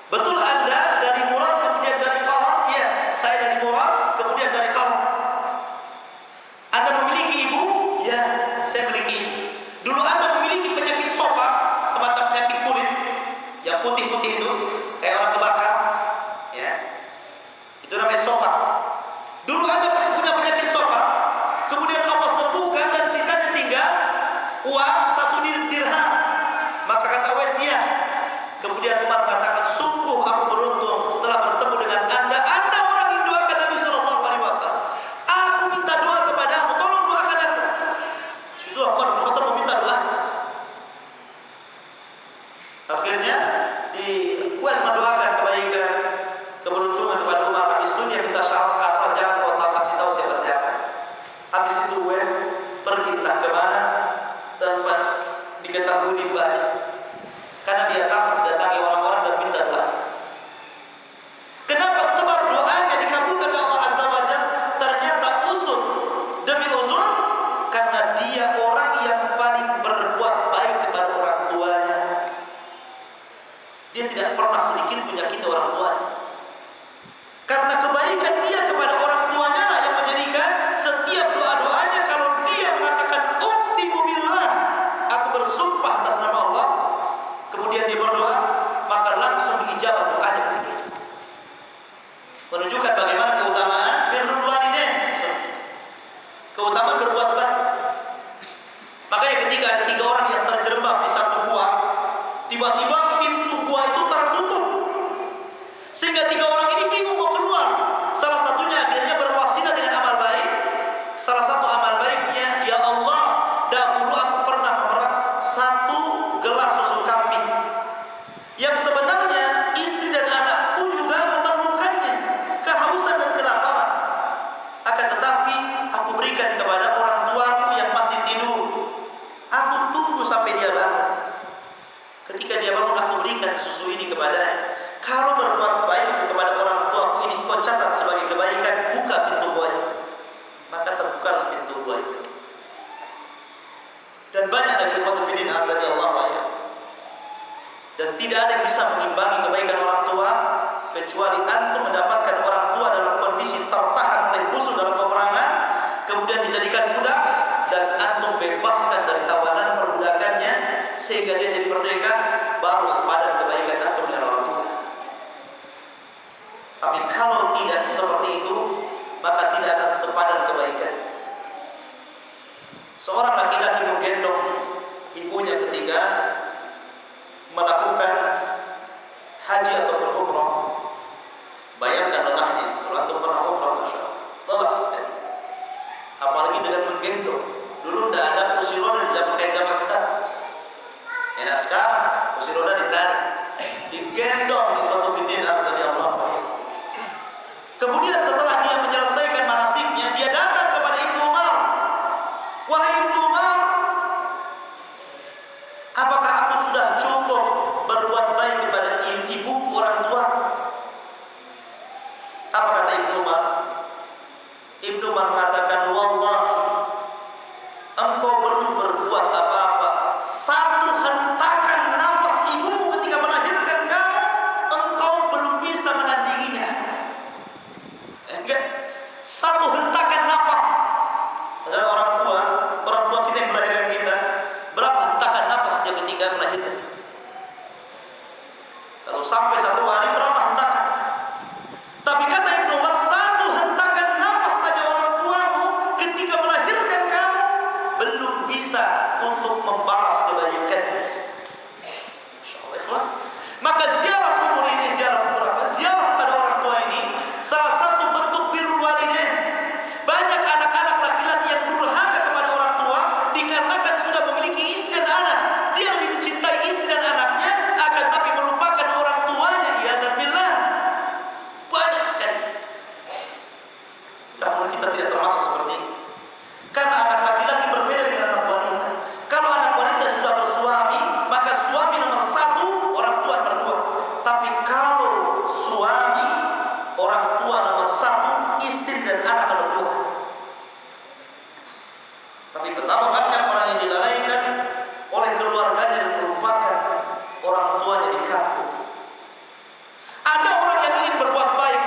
Betul Anda dari Murad kemudian dari Qarn? Iya, saya dari Murad kemudian dari Qarn. Anda memiliki ibu? Ya, saya memiliki ibu. Dulu Anda memiliki penyakit sopak, semacam penyakit kulit yang putih-putih itu, kayak orang kebakar, ya. Itu namanya sopak. Dulu Anda punya penyakit sopak, kemudian Allah sembuhkan dan sisanya tinggal uang 1 dirham. Maka kata Uwais, ya. Kemudian Umar mengatakan, sungguh aku beruntung telah bertemu dengan Anda. Anda orang yang doakan Nabi Sallallahu Alaihi Wasallam. Aku minta doa kepadamu, tolong doakan aku. Situ Umar bin Khattab meminta doa. Akhirnya Uwais mendoakan kebaikan, keberuntungan kepada Umar. Habis itu dia minta syarat, asal jangan kau kasih tahu siapa-siapa. Habis itu Uwais pergi entah kemana tanpa diketahui di balik. karena dia takut didatangi orang-orang dan minta doa. Kenapa? Sebab doanya dikabulkan oleh Allah Azza wa Jalla. Ternyata uzur demi uzur, karena dia orang yang paling berbuat baik kepada orang tuanya. Dia tidak pernah sedikit menyakiti orang tuanya. Karena kebaikan dia kepada orang tuanya lah yang menjadikan setiap doa-doanya, kalau dia mengatakan uqsimu billah, aku bersumpah atas nama Allah, kemudian dia berdoa, maka langsung diijabah doanya ketika itu. Menunjukkan bagaimana keutamaan birrul walidain, keutamaan berbuat baik. Makanya ketika ada 3 orang yang terjerembab di satu gua, tiba-tiba pintu gua itu tertutup, sehingga 3 orang ini bingung mau keluar. Salah satunya akhirnya berwasilah dengan amal baik. Salah satu amal baiknya, ya Allah, dahulu aku pernah memeras 1 gelas susu kambing yang sebenarnya istri dan anakku juga memerlukannya, kehausan dan kelaparan. Akan tetapi aku berikan kepada orang tuaku yang masih tidur. Aku tunggu sampai dia bangun. Ketika dia bangun, aku berikan susu ini kepadanya. Kalau berbuat baik kepada orang tuaku ini kau catat sebagai kebaikan, buka pintu gua ini. Maka terbukalah pintu gua itu. Dan banyak lagi ikhwatu fillah azza Allah ya. Dan tidak ada yang bisa mengimbangi kebaikan orang tua kecuali antum mendapatkan orang tua dalam kondisi tertahan oleh musuh dalam peperangan, kemudian dijadikan budak, dan antum bebaskan dari tawanan perbudakannya sehingga dia jadi merdeka, baru sepadan kebaikan antum dengan orang tua. Tapi kalau tidak seperti itu, maka tidak akan sepadan kebaikan. Seorang laki-laki menggendong ibunya ketika melakukan haji ataupun umrah. Bayangkan lelahnya. Kalau antum pernah umrah, masya Allah, lelah sekali. Apalagi dengan menggendong. Dulu tidak ada kursi roda di zaman kayak zaman sekarang. Enak sekarang kursi roda ditarik, digendong di foto fitin azza Allah. Kemudian setelah dia menyelesaikan manasiknya, dia datang kepada Ibnu Umar. Wahai Ibnu Umar, apakah aku sudah cukup berbuat baik kepada ibu orang tua? Apa kata Ibnu Umar? Ibnu Umar mengatakan, wallahi, engkau belum berbuat apa-apa. 1 hentakan nafas ibumu ketika melahirkan kamu, engkau belum bisa menandinginya. Enggak. 1 hentakan nafas. Adalah orang tua kita yang melahirkan kita, berapa hentakan nafas dia ketika melahirkan? Kalau sampai 1 hari, berapa hentakan? Tapi kata Ibnu Umar, 1 hentakan nafas saja orang tuamu ketika melahirkan kamu belum bisa untuk membalas kebaikannya. Insyaallah. Maka ziarah kubur ini, ziarah kubur apa? Ziarah pada orang tua ini salah satu bentuk birrul walidain. Banyak anak-anak laki-laki yang durhaka kepada orang tua dikarenakan sudah memiliki istri dan anak. Dia lebih mencintai istri dan anaknya, akan tapi melupakan orang tuanya. Ya dan billah, banyak sekali. Namun kita tidak termasuk seperti ini. Karena anak laki-laki berbeda dengan anak wanita. Kalau anak wanita sudah bersuami, maka suami nomor 1, orang tua nomor 2. Tapi kalau suami, orang tua nomor 1, istri dan anak nomor 2. Tapi betapa banyak orang yang dilalaikan oleh keluarganya dan melupakan orang tuanya di kampung. Ada orang yang ingin berbuat baik,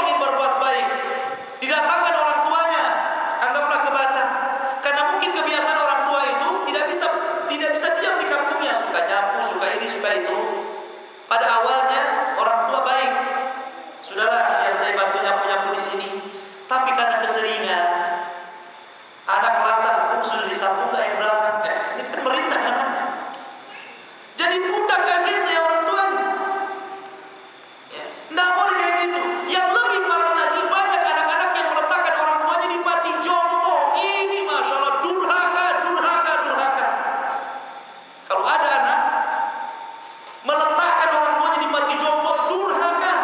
ingin berbuat baik, didatangkan orang tuanya, anggaplah kebatan. Karena mungkin kebiasaan orang tua itu tidak bisa diam di kampungnya, suka nyapu, suka ini, suka itu. Pada awalnya orang tua baik, sudahlah biar saya bantu nyapu-nyapu di sini. Tapi karena keseringan, anak latah, sudah disapu nggak yang belakang? Ini kan merintah anaknya. Jadi budak akhirnya orang tuanya. Ya, nggak boleh kayak gitu. Yang lebih parah lagi, banyak anak-anak yang meletakkan orang tuanya di panti jompo. Ini masya Allah durhaka. Kalau ada anak meletakkan orang tuanya di panti jompo, durhaka.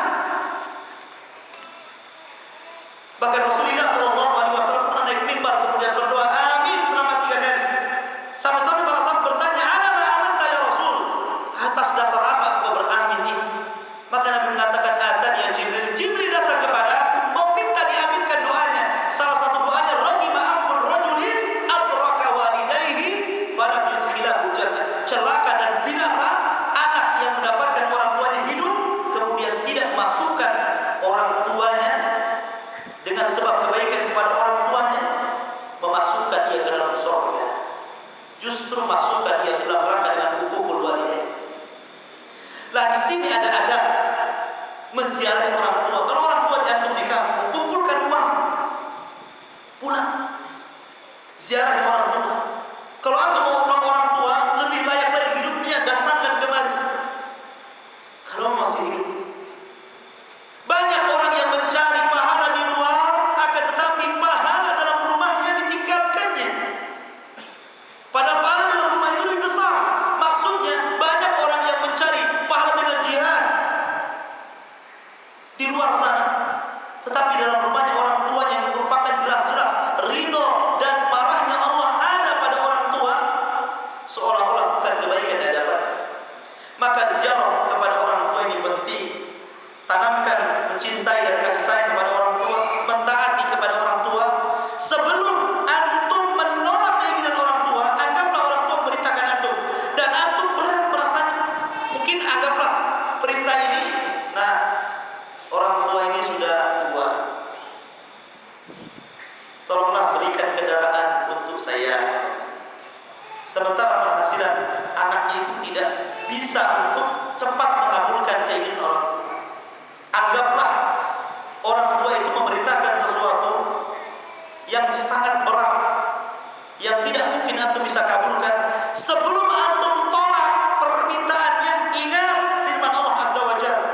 Bahkan Rasulullah SAW pernah naik mimbar kemudian berdoa amin selama 3 kali. Sampai-sampai para sahabat bertanya, "Ala ma amanta ya Rasul?" Atas melakukan kebaikan di hadapan. Maka ziarah kepada orang tua ini penting. Tanamkan mencintai dan kasih sayang kepada orang tua, mentaati kepada orang tua. Sebelum antum menolak keinginan orang tua, anggaplah orang tua memerintahkan antum dan antum berat merasanya. Mungkin anggaplah perintah ini, nah orang tua ini sudah tua, tolonglah berikan kendaraan untuk saya. Sementara penghasilan anaknya itu tidak bisa untuk cepat mengabulkan keinginan orang tua. Anggaplah orang tua itu memerintahkan sesuatu yang sangat berat, yang tidak mungkin antum bisa kabulkan. Sebelum antum tolak permintaannya, ingat firman Allah Azza wa Jalla,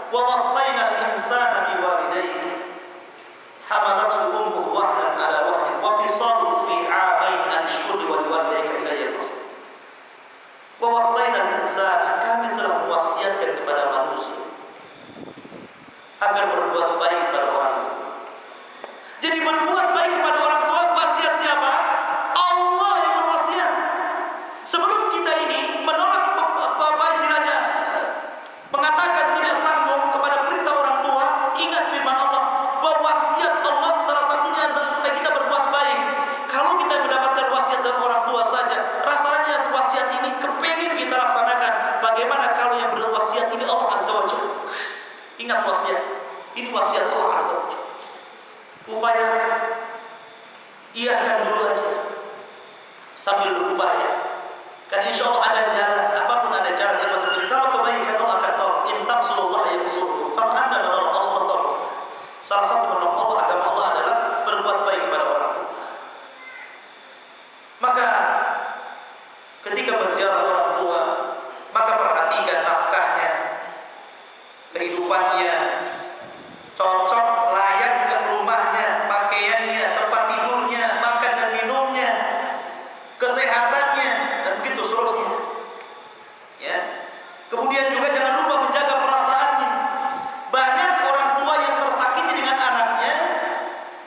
wa wassaynal insana biwalidayhi hamalathu ummuhu wahnan ala wahnin wa fisaluhu fi 'amain an ishkur li walidayka ilayya al-masir. Wa wassaynal insana, kami telah mewasiatkan kepada manusia agar berbuat baik kepada orang tua. Jadi berbuat baik kepada orang tua, wasiat siapa? Allah yang berwasiat. Sebelum kita ini menolak apa istilahnya, mengatakan tidak sanggup kepada perintah orang tua, ingat firman Allah bahwa wasiat Allah salah satunya adalah supaya kita berbuat baik. Kalau kita mendapatkan wasiat dari orang tua saja, rasanya wasiat ini kepengen kita laksanakan. Bagaimana kalau yang berwasiat ini Allah Azza wa Jalla? Ingat wasiat, ini wasiat Allah Azza wa Jalla. Upayakan, iakan dulu aja sambil berupaya. Kan insya Allah ada jalan, apapun ada jalan yang betul. Kalau kebaikan Allah akan tolong. In tansurullah yansurkum. Kalau anda menolong Allah tolong. Salah satu menolong Allah, agama Allah adalah berbuat baik kepada orang tua. Maka ketika berziarah orang tua, maka perhatikan nafkahnya, kehidupannya, cocok layak ke rumahnya, pakaiannya, tempat tidurnya, makan dan minumnya, kesehatannya, dan begitu seterusnya. Ya. Kemudian juga jangan lupa menjaga perasaannya. Banyak orang tua yang tersakiti dengan anaknya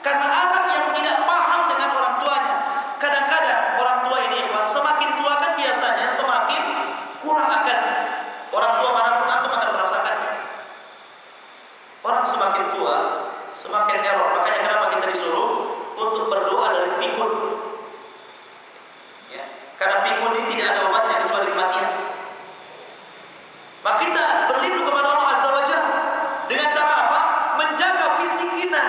karena anak yang tidak paham dengan orang tuanya. Kadang-kadang orang tua ini, semakin tua kan biasanya semakin kurang akalnya. Orang tua manapun antum akan merasakannya. Orang semakin tua, semakin error. Makanya kenapa kita disuruh untuk berdoa dari pikun. Ya, karena pikun ini tidak ada obatnya kecuali kematian. Maka kita berlindung kepada Allah Azza wa Jalla dengan cara apa? Menjaga fisik kita.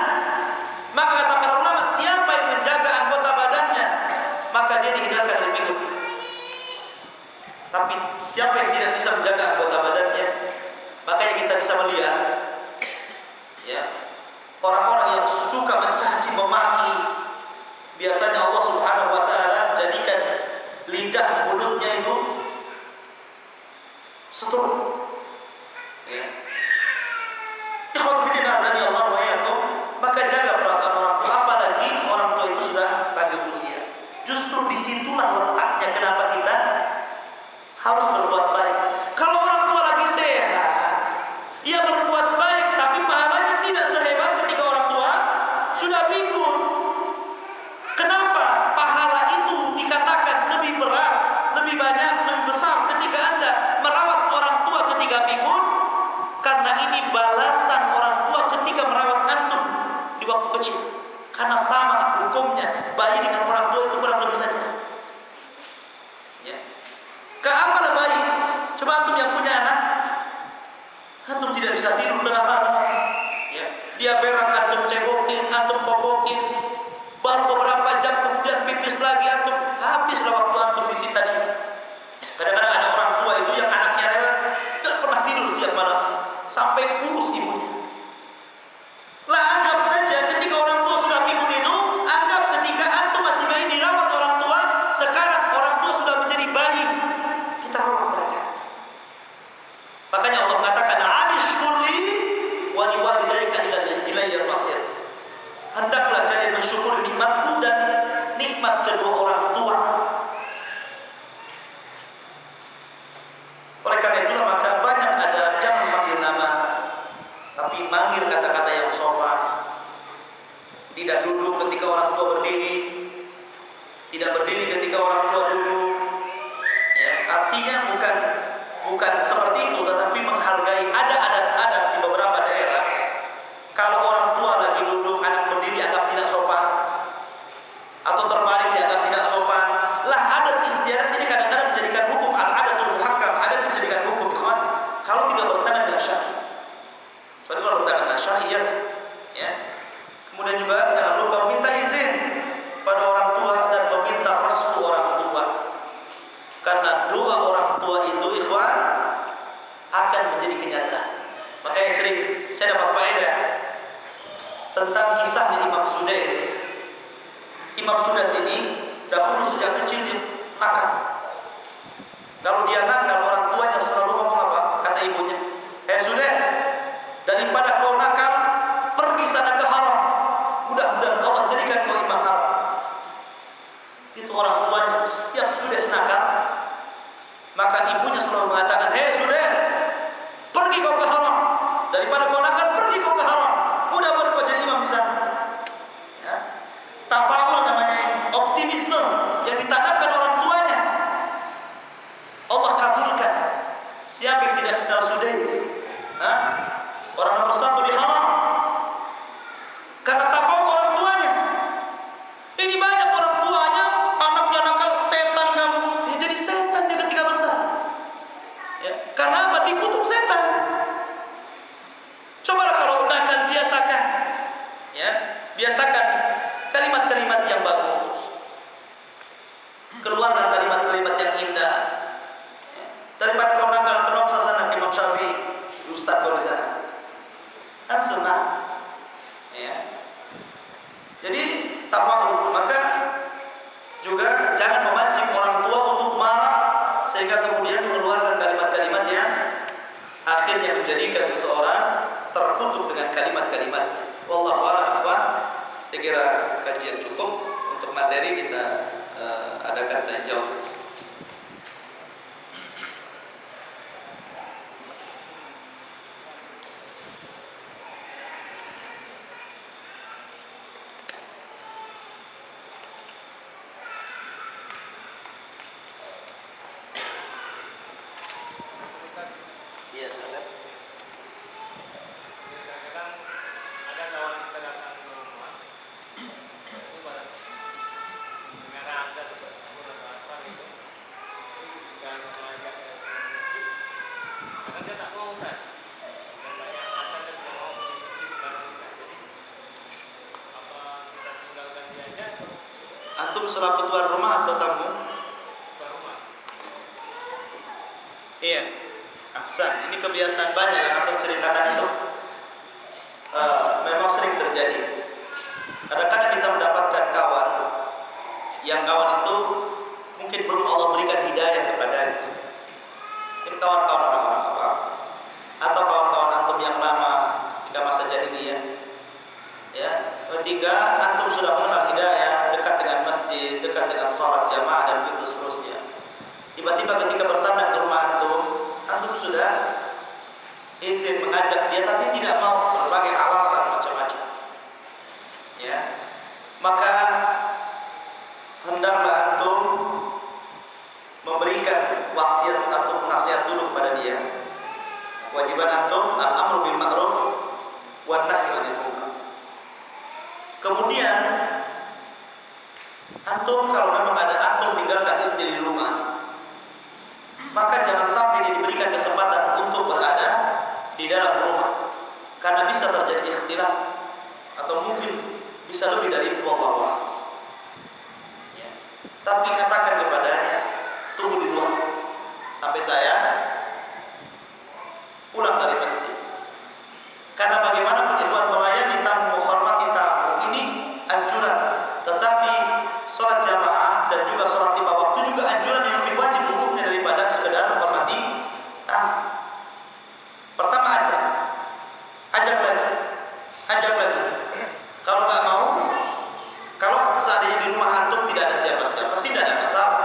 Maka kata para ulama, siapa yang menjaga anggota badannya, maka dia dihindarkan dari pikun. Tapi siapa yang tidak bisa menjaga anggota badannya, makanya kita bisa melihat ya, orang-orang yang suka mencaci, memaki, biasanya Allah Subhanahu wa taala jadikan lidah mulutnya itu setup. Ya. Ikhwatu fillah azani Allah wa iyyakum, maka jaga perasaan orang tua, apalagi orang tua itu sudah lanjut usia. Justru disitulah letaknya kenapa kita harus berbuat baik. Kalau orang tua lagi sehat, ia berbuat baik, tapi pahalanya tidak sehebat ketika orang tua sudah pikun. Kenapa? Pahala itu dikatakan lebih berat, lebih banyak, lebih besar ketika Anda merawat orang tua ketika pikun, karena ini balasan orang tua ketika merawat antum di waktu kecil. Karena sama hukumnya, bayi dengan orang tua itu kurang lebih saja. Ya. Keapalah bayi? Coba antum yang punya anak, antum tidak bisa tidur tengah malam. Ya. Dia berak, antum cebokin, antum popokin. Baru beberapa jam kemudian pipis lagi, antum habislah waktu antum disita dia. Kadang-kadang ada orang tua itu yang anaknya rewel, tidak pernah tidur siang malam, sampai kurus ibunya. Lah anggap saja ketika orang tua sudah pikun itu, anggap ketika antum masih bayi dirawat orang tua, sekarang orang tua sudah menjadi bayi, kita rawat mereka. Makanya Allah mengatakan, "Anishkurli wa liwalidayka ilayya al-masir." Hendaklah kalian mensyukuri nikmatku dan nikmat kedua orang tua. Oleh karena itulah maka banyak ada jangan panggil nama, tapi manggil kata-kata yang sopan. Tidak duduk ketika orang tua berdiri, tidak berdiri ketika orang tua duduk, ya, artinya bukan seperti itu, tetapi menghargai. Ada adat-adat di beberapa daerah, kalau orang tua lagi duduk, anak berdiri dianggap tidak sopan, atau terbalik dianggap tidak sopan. Lah adat istiadat ini kadang-kadang dijadikan hukum, al-adatul muhakkam, adat dijadikan hukum, ikhwan, kalau tidak bertentangan dengan syar'i. Soalnya kalau bertentangan dengan syar'i ya. Kemudian juga jangan lupa meminta izin pada orang tua dan meminta restu orang tua. Karena doa orang tua itu, ikhwan, akan menjadi kenyataan. Makanya sering saya dapat faedah tentang kisahnya Imam Sudais. Imam Sudais ini dahulu sejak kecil dia nakal. Kalau dia nakal, orang tuanya selalu ngomong apa? Kata ibunya, Sudais, daripada kau nakal, pergi sana ke haram. Mudah-mudahan Allah jadikan kau imam haram. Itu orang tuanya. Setiap Sudais nakal, maka ibunya selalu mengatakan, Sudais, pergi kau ke haram. Daripada kau nakal, pergi kau ke haram. Mudah-mudahan kau jadi imam di sana. Ya. Tafa'ul namanya ini, optimisme yang ditanamkan orang tuanya. Allah kabulkan. Siapa yang tidak kenal Sudais? Orang nomor satu di haram. Karena tafa'ul orang tuanya. Ini banyak orang tuanya, anaknya nakal, setan kamu. Ya, jadi setan dia ketika besar. Ya. Karena apa? Dikutuk setan. Cobalah kalau nakal, biasakan. Ya, biasakan kalimat-kalimat yang bagus. Keluarkan kalimat-kalimat yang indah. Ya. Daripada kau nakal, kenapa sana Imam Syafi'i, Ustaz kau di sana. Kan sunnah. Ya. Jadi tafa'ul, maka juga jangan memancing orang tua untuk marah sehingga kemudian mengeluarkan kalimat-kalimat yang akhirnya menjadikan seseorang terkutuk dengan kalimat-kalimatnya. Wallahu a'lam. Saya kira kajian cukup. Untuk materi kita adakan tanya jawab. Iya, silakan. Ada kawan kita datang ke rumah, itu barang merah ada bulan asal itu ketika mengajak karena dia tak mau kan, dan banyak asal dan tidak mau pergi masjid bareng kita. Jadi apa kita tinggalkan dia aja? Antum selaku tuan rumah atau tamu? Tuan rumah. Iya. Ahsan, ini kebiasaan banyak yang antum ceritakan itu memang sering terjadi. Kadang-kadang kita mendapatkan kawan yang kawan itu mungkin belum Allah berikan hidayah kepadanya. Mungkin kawan-kawan orang-orang awam atau kawan-kawan antum yang lama ketika masa jahiliyah. Ya, ketika antum sudah mengenal hidayah, dekat dengan masjid, dekat dengan salat jamaah dan begitu seterusnya. Tiba-tiba ketika bertandang ke rumah antum sudah izin mengajak dia, tapi tidak mau, berbagai alasan macam-macam. Ya, maka hendaklah antum memberikan wasiat atau nasihat dulu kepada dia. Kewajiban antum al-amru bil ma'ruf wan nahyi 'anil munkar. Kemudian antum kalau memang ada antum tinggalkan istri di rumah, maka jangan sampai dia diberikan kesempatan untuk berada di dalam rumah, karena bisa terjadi ikhtilaf atau mungkin bisa lebih dari itu, Allah. Ya. Tapi katakan kepadanya, tunggu di luar sampai saya pulang dari masjid. Karena bagaimanapun ikhwan, melayani tamu, menghormati tamu ini anjuran, tetapi sholat jamaah dan juga sholat lima waktu juga anjuran yang lebih wajib hukumnya daripada sekedar menghormati tamu. Pertama ajak lagi. Kalau nggak mau, kalau seandainya di rumah antum tidak ada siapa-siapa, sih tidak ada masalah.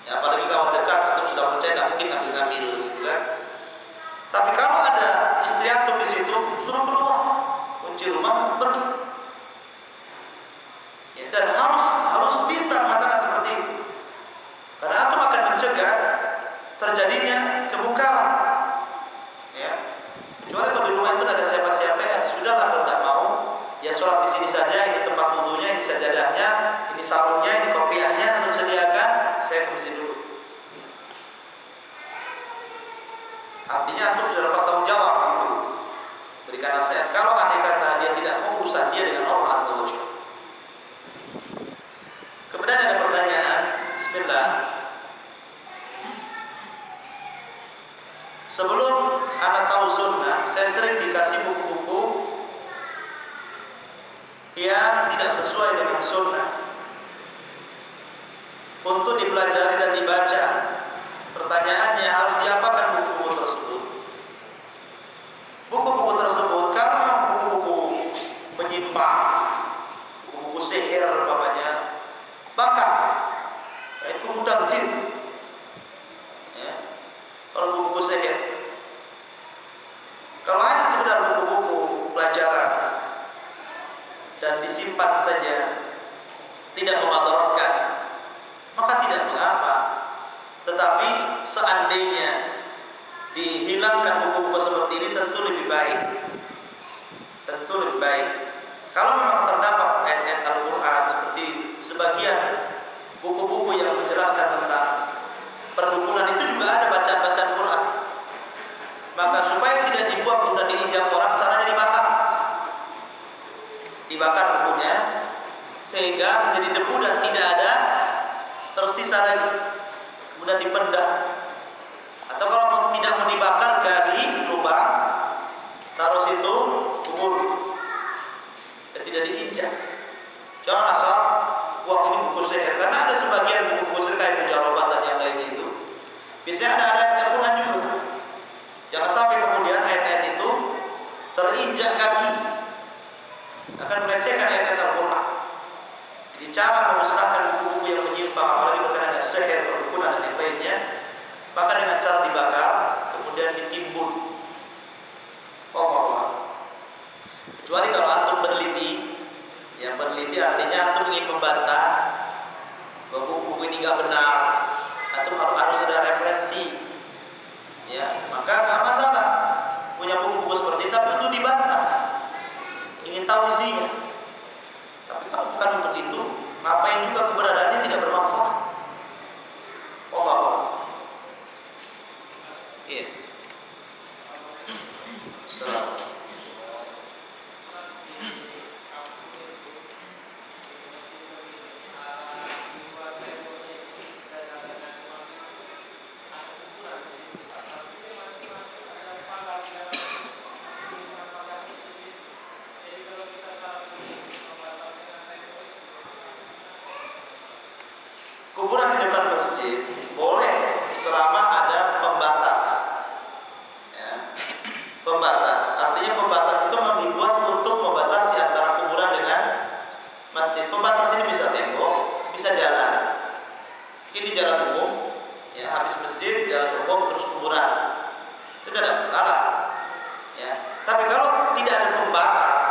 Ya, apalagi kawan dekat, antum sudah percaya terjadinya kemungkaran. Ya. Kecuali kalau di rumah itu ada siapa-siapa, ya sudahlah, kalau tidak mau ya sholat di sini saja, ini tempat wudunya, ini sajadahnya, ini sarungnya, ini kopiahnya, untuk sediakan, saya ke masjid dulu. Artinya antum sudah lepas tanggung jawab gitu. Berikan nasihat. Kalau andai kata dia tidak mau, urusan dia dengan Allah Azza wa Jalla. Kemudian ada pertanyaan, bismillah. Sebelum anak tahu sunnah, saya sering dikasih buku-buku yang tidak sesuai dengan sunnah untuk dipelajari dan dibaca. Pertanyaannya, harus diapakan buku-buku tersebut? Buku-buku tersebut, kalau buku-buku menyimpang, buku-buku sihir umpamanya, bakar, itu mudah jin. Ya. Kalau buku-buku sihir, kalau hanya sekedar buku-buku pelajaran dan disimpan saja, tidak memadaratkan, maka tidak mengapa. Tetapi seandainya dihilangkan buku-buku seperti ini, tentu lebih baik. Tentu lebih baik. Kalau memang terdapat ayat-ayat Al-Quran seperti sebagian buku-buku yang menjelaskan tentang perdukunan, itu juga ada bacaan-bacaan Quran. Maka supaya tidak dibuang dan diinjak orang, caranya dibakar. Dibakar bukunya sehingga menjadi debu dan tidak ada tersisa lagi. Kemudian dipendam. Atau kalau tidak mau dibakar, gali lubang, taruh situ, kubur. Dan tidak diinjak. Jangan asal buang ini buku sihir, karena ada sebagian buku-buku sihir kayak mujarabah dan yang lainnya itu. Biasanya ada ayat Al-Quran juga. Jangan sampai kemudian ayat-ayat itu terinjak kaki, akan melecehkan ayat-ayat Al-Quran. Jadi cara memusnahkan buku-buku yang menyimpang, apalagi berkenaan dengan sihir, perdukunan dan yang lainnya, maka dengan cara dibakar, kemudian ditimbun. Kecuali kalau antum peneliti, yang peneliti artinya antum ingin membantah bahwa buku ini nggak benar, antum harus ada referensi, ya, maka nggak masalah punya buku-buku seperti itu, tapi untuk dibantah, ingin tahu isinya. Tapi kalau bukan untuk itu, ngapain juga keberadaannya tidak bermanfaat. Allah. Iya. Salam. Kuburan di depan masjid boleh selama ada pembatas. Ya. Pembatas, artinya pembatas itu memang dibuat untuk membatasi antara kuburan dengan masjid. Pembatas ini bisa tembok, bisa jalan. Mungkin di jalan umum, ya, habis masjid, jalan umum, terus kuburan. Itu tidak ada masalah. Ya. Tapi kalau tidak ada pembatas,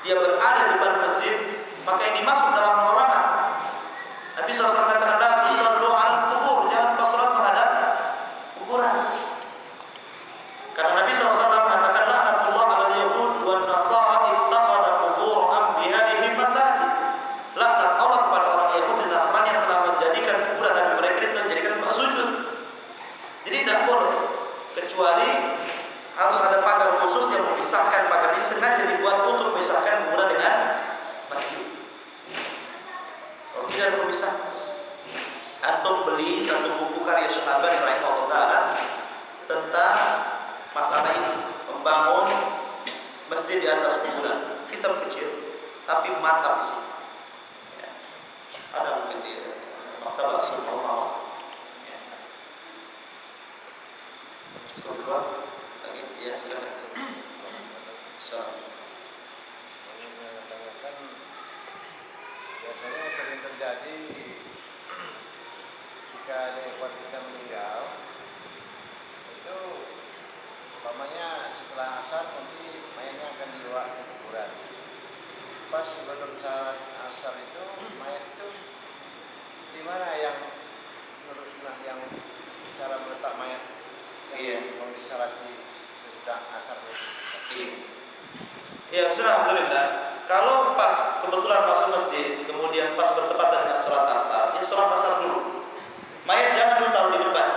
dia berada di depan masjid, maka ini masuk dalam larangan. Nabi SAW katakan, la tusallu ala kubur, jangan kau salat menghadap kuburan. Karena Nabi SAW mengatakan, laknatullah ala al-yahud wan nasara ittakhadha qubur anbiya'ihim masajid. Laknat Allah kepada orang Yahudi dan Nasrani yang telah menjadikan kuburan nabi mereka itu menjadikan tempat sujud. Jadi tidak boleh, kecuali harus ada pagar khusus yang memisahkan. Pagar ini sengaja dibuat untuk memisahkan kuburan dengan masjid. Kalau tidak ada pemisah, antum beli satu buku karya Syekh Albani rahimahullah taala tentang masalah ini, membangun masjid di atas kuburan. Kitab kecil, tapi mantap di sini. Ya. Ada mungkin di maktabah Rasulullah. Ya. Cukup lagi, ya silakan. Biasanya sering terjadi jika ada ikhwan kita meninggal, itu umpamanya setelah asar nanti mayatnya akan dibawa ke kuburan. Pas sebelum saat asar itu mayat itu di mana yang menurut sunnah yang cara Iya. mau disalati sesudah asar itu. Ya, alhamdulillah. Kalau pas kebetulan masuk masjid, kemudian pas bertepatan dengan sholat asar, ya sholat asar dulu. Mayat jangan dulu taruh di depan,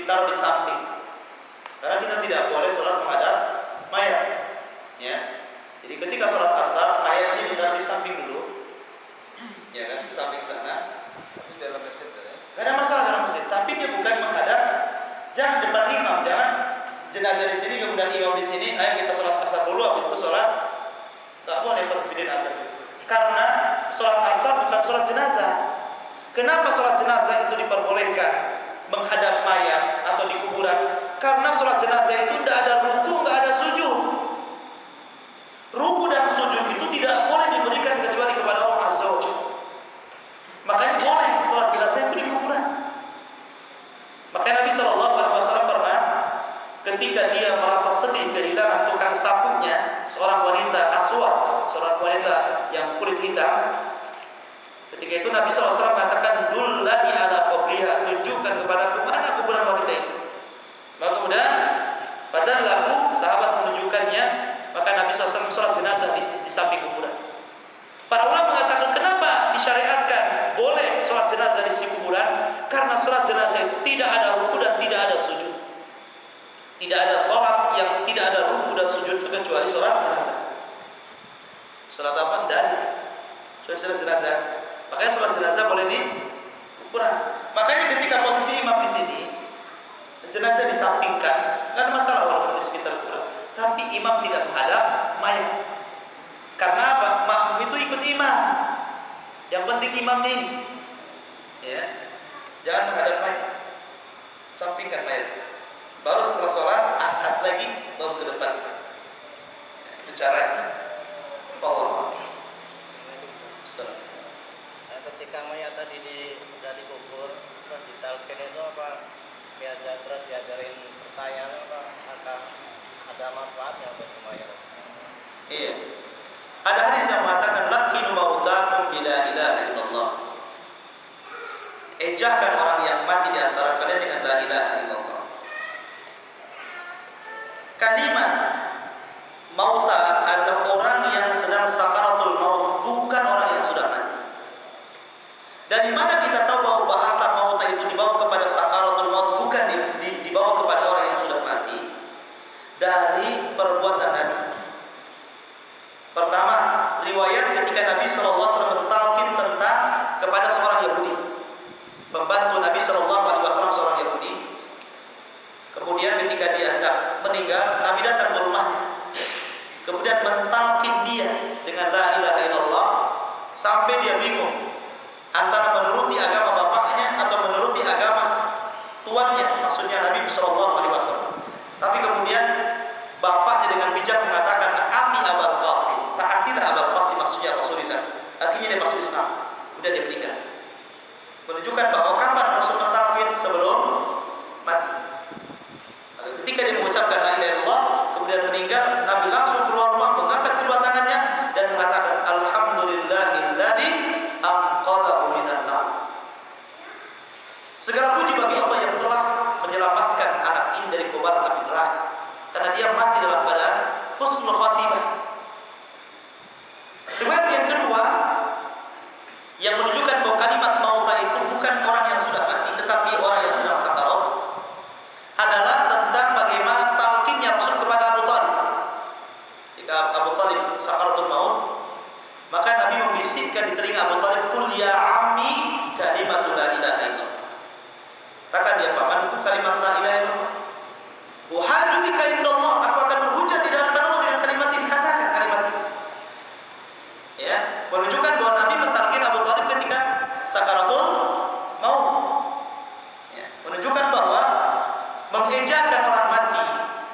taruh di samping. Karena kita tidak boleh sholat menghadap mayat. Ya. Jadi ketika sholat asar, mayatnya ditaruh di samping dulu. Ya kan, di samping sana. Tapi dalam masjid ya. Gak ada masalah dalam masjid, tapi dia bukan menghadap, jangan depan imam, jangan jenazah di sini kemudian imam di sini, ayo kita sholat asar dulu, habis itu sholat. Tak boleh khutbah asar. Karena sholat asar bukan sholat jenazah. Kenapa sholat jenazah itu diperbolehkan menghadap mayat atau di kuburan? Karena sholat jenazah itu tidak ada ruku, tidak ada sujud. Ruku dan sujud itu tidak boleh diberikan kecuali kepada Allah Azza wa Jalla. Makanya boleh sholat jenazah itu di kuburan. Makanya Nabi SAW pernah ketika dia merasa sedih kehilangan tukang sapunya, seorang wanita aswad, seorang wanita yang kulit hitam. Ketika itu Nabi SAW mengatakan, dullani ala qabriha, tunjukkan kepadaku mana kuburan wanita itu. Maka kemudian badan lagu sahabat menunjukkannya, maka Nabi SAW sholat jenazah di samping kuburan. Para ulama mengatakan kenapa disyariatkan boleh sholat jenazah di sisi kuburan? Karena sholat jenazah itu tidak ada ruku dan tidak ada sujud. Tidak ada sholat yang tidak ada ruku dan sujud kecuali sholat jenazah. Sholat apa? Tidak ada. Sholat jenazah. Makanya sholat jenazah boleh di kuburan. Makanya ketika posisi imam di sini, jenazah disampingkan, nggak ada masalah walaupun di sekitar kuburan. Tapi imam tidak menghadap mayat. Karena apa? Makmum itu ikut imam. Yang penting imamnya ini. Ya. Jangan menghadap mayat. Sampingkan mayat. Baru setelah sholat angkat lagi baru ke depan. Itu caranya. Allah. Ketika mayat tadi sudah dikubur terus ditalkin itu apa biasa terus diajarin pertanyaan apa akan ada manfaatnya untuk mayat? Iya. Ada hadis yang mengatakan laqinu mautakum bila ilaha illallah. Ejahkan orang yang mati di antara kalian dengan la ilaha illallah. Kalimat mauta adalah orang yang sedang sakaratul maut, bukan orang yang sudah mati. Dari mana kita tahu bahwa bahasa mauta itu dibawa kepada sakaratul maut, bukan dibawa kepada orang yang sudah mati? Dari perbuatan Nabi. Pertama, riwayat ketika Nabi SAW mentalkin tentang kepada seorang Yahudi, pembantu Nabi SAW seorang Yahudi. Kemudian ketika dia hendak meninggal, Nabi datang ke rumahnya. Kemudian mentalkin dia dengan la ilaha illallah sampai dia bingung antara menuruti agama bapaknya atau menuruti agama tuannya, maksudnya Nabi SAW. Tapi kemudian bapaknya dengan bijak mengatakan, "Ati Abul Qasim." Taatilah Abul Qasim, maksudnya Rasulullah. Akhirnya dia masuk Islam. Kemudian dia meninggal. Menunjukkan bahwa kapan Rasul mentalkin? Sebelum mati. Lalu ketika dia mengucapkan la ilaha illallah, kemudian meninggal, Nabi langsung keluar rumah, mengangkat kedua tangannya dan mengatakan, "Alhamdulillahilladzi anqadhahu minan nar." Segala puji bagi Allah yang telah menyelamatkan anak ini dari kobaran api neraka. Karena dia mati dalam keadaan husnul khatimah. Riwayat yang kedua yang menunjukkan bahwa kalimat mauta itu bukan orang yang sudah mati, tetapi orang yang sedang sakarat, adalah tentang bagaimana talqinnya Rasul kepada Abu Thalib. Ketika Abu Thalib sakaratul maut, maka Nabi membisikkan di telinga Abu Thalib, "Qul ya ammi kalimatul la ilaha illallah." Katakan dia pamanku kalimat la ilaha illallah. Uhaju bika indallah, aku akan berhujat di hadapan Allah dengan kalimat ini. Katakan kalimat ini. Ya, menunjukkan bahwa Nabi mentalkin Abu Thalib ketika sakaratul maut. Ya, menunjukkan bahwa mengejakan orang mati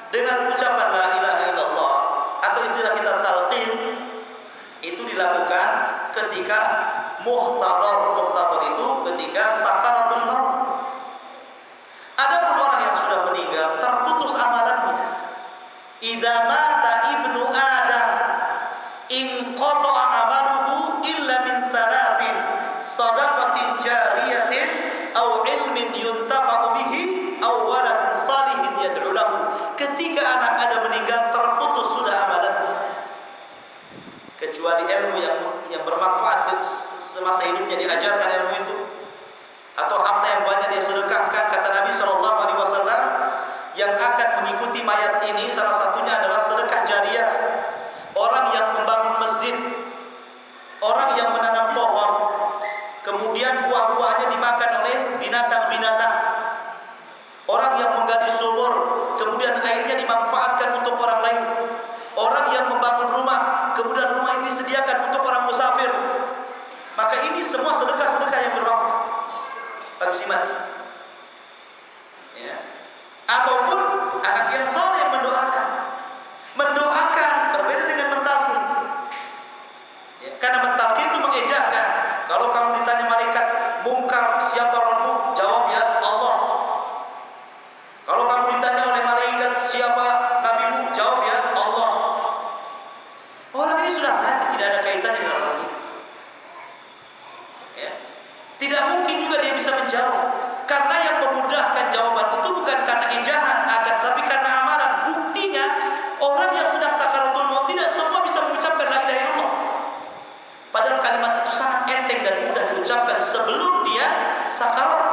dengan ucapan la ilaha illallah atau istilah kita talqin itu dilakukan ketika muhtadar itu ketika sakaratul maut. Adapun orang yang sudah meninggal terputus amalannya. Idza mata ibnu Adam inqata'a amaluhu illa min thalathin, sadaqatin jariyatin aw ilmin yuntafa'u bihi aw waladin salih kecuali ilmu yang bermanfaat semasa hidupnya diajarkan ilmu itu, atau harta yang banyak dia sedekahkan. Kata Nabi SAW, yang akan mengikuti mayat ini salah satunya adalah sedekah jariah, orang yang membangun masjid, orang yang menanam pohon, kemudian buah-buahnya dimakan oleh binatang-binatang, orang yang menggali sumur, kemudian airnya dimanfaatkan untuk orang lain, orang yang membangun rumah, kemudian rumah ini disediakan untuk orang musafir. Maka ini semua sedekah-sedekah yang bermanfaat bagi si mati. Ya. Ataupun anak yang saleh yang mendoakan berbeda dengan mentalkin. Ya. Karena mentalkin itu mengejakan. Kalau kamu ditanya malaikat mungkar, siapa Rabbmu? Jawab ya Allah. Kalau kamu ditanya oleh malaikat siapa nabimu? Jawab ya Allah. Orang ini sudah mati, tidak ada kaitannya dengan orang ini. Ya. Tidak mungkin juga dia bisa menjawab. Karena yang memudahkan jawaban itu bukan karena ejahan, akan tapi karena amalan. Buktinya orang yang sedang sakaratul maut tidak semua bisa mengucapkan la ilaha illallah. Padahal kalimat itu sangat enteng dan mudah diucapkan sebelum dia sakarat.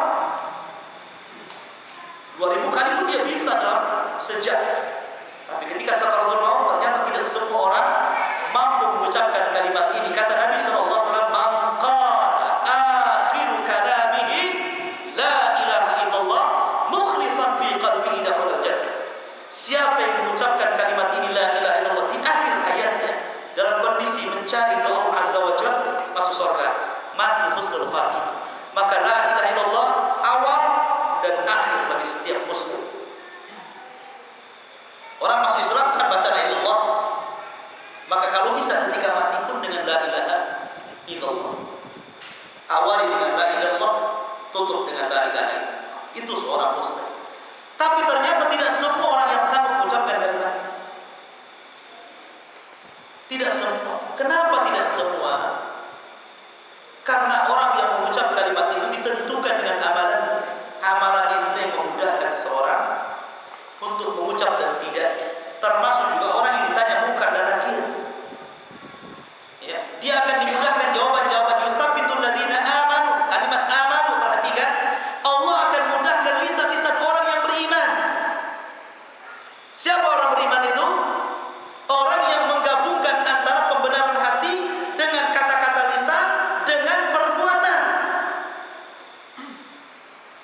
2000 kali pun dia bisa dalam sejak. Tapi ketika sakaratul maut ternyata tidak semua orang mampu mengucapkan kalimat ini. Kata Nabi SAW, "Man qala akhiru kalamihi la ilaha illallah mukhlishan fi qalbihi dakhulal jannah." Siapa yang mengucapkan kalimat ini la ilaha illallah di akhir hayatnya dalam kondisi mencari doa Allah Azza wa Jalla, masuk surga, mati husnul khatimah. Maka la ilaha illallah awal dan akhir bagi setiap muslim. Orang masuk Islam kan baca la ilaha illallah. Maka kalau bisa ketika mati pun dengan la ilaha illallah. Awali dengan la ilaha illallah, tutup dengan la ilaha illallah. Itu seorang muslim. Tapi ternyata tidak semua orang yang sanggup mengucapkan kalimat ini. Tidak semua. Kenapa tidak semua? Karena orang yang mengucap kalimat itu ditentukan dengan amalannya. Amalan itu yang memudahkan seorang untuk mengucap dan tidaknya. Termasuk juga orang yang ditanya mungkar dan nakir. Ya, dia akan dimudahkan jawaban-jawaban yustabitul ladzina amanu. Kalimat amanu, perhatikan, Allah akan mudahkan lisan-lisan orang yang beriman. Siapa orang beriman itu? Orang yang menggabungkan antara pembenaran hati dengan kata-kata lisan dengan perbuatan.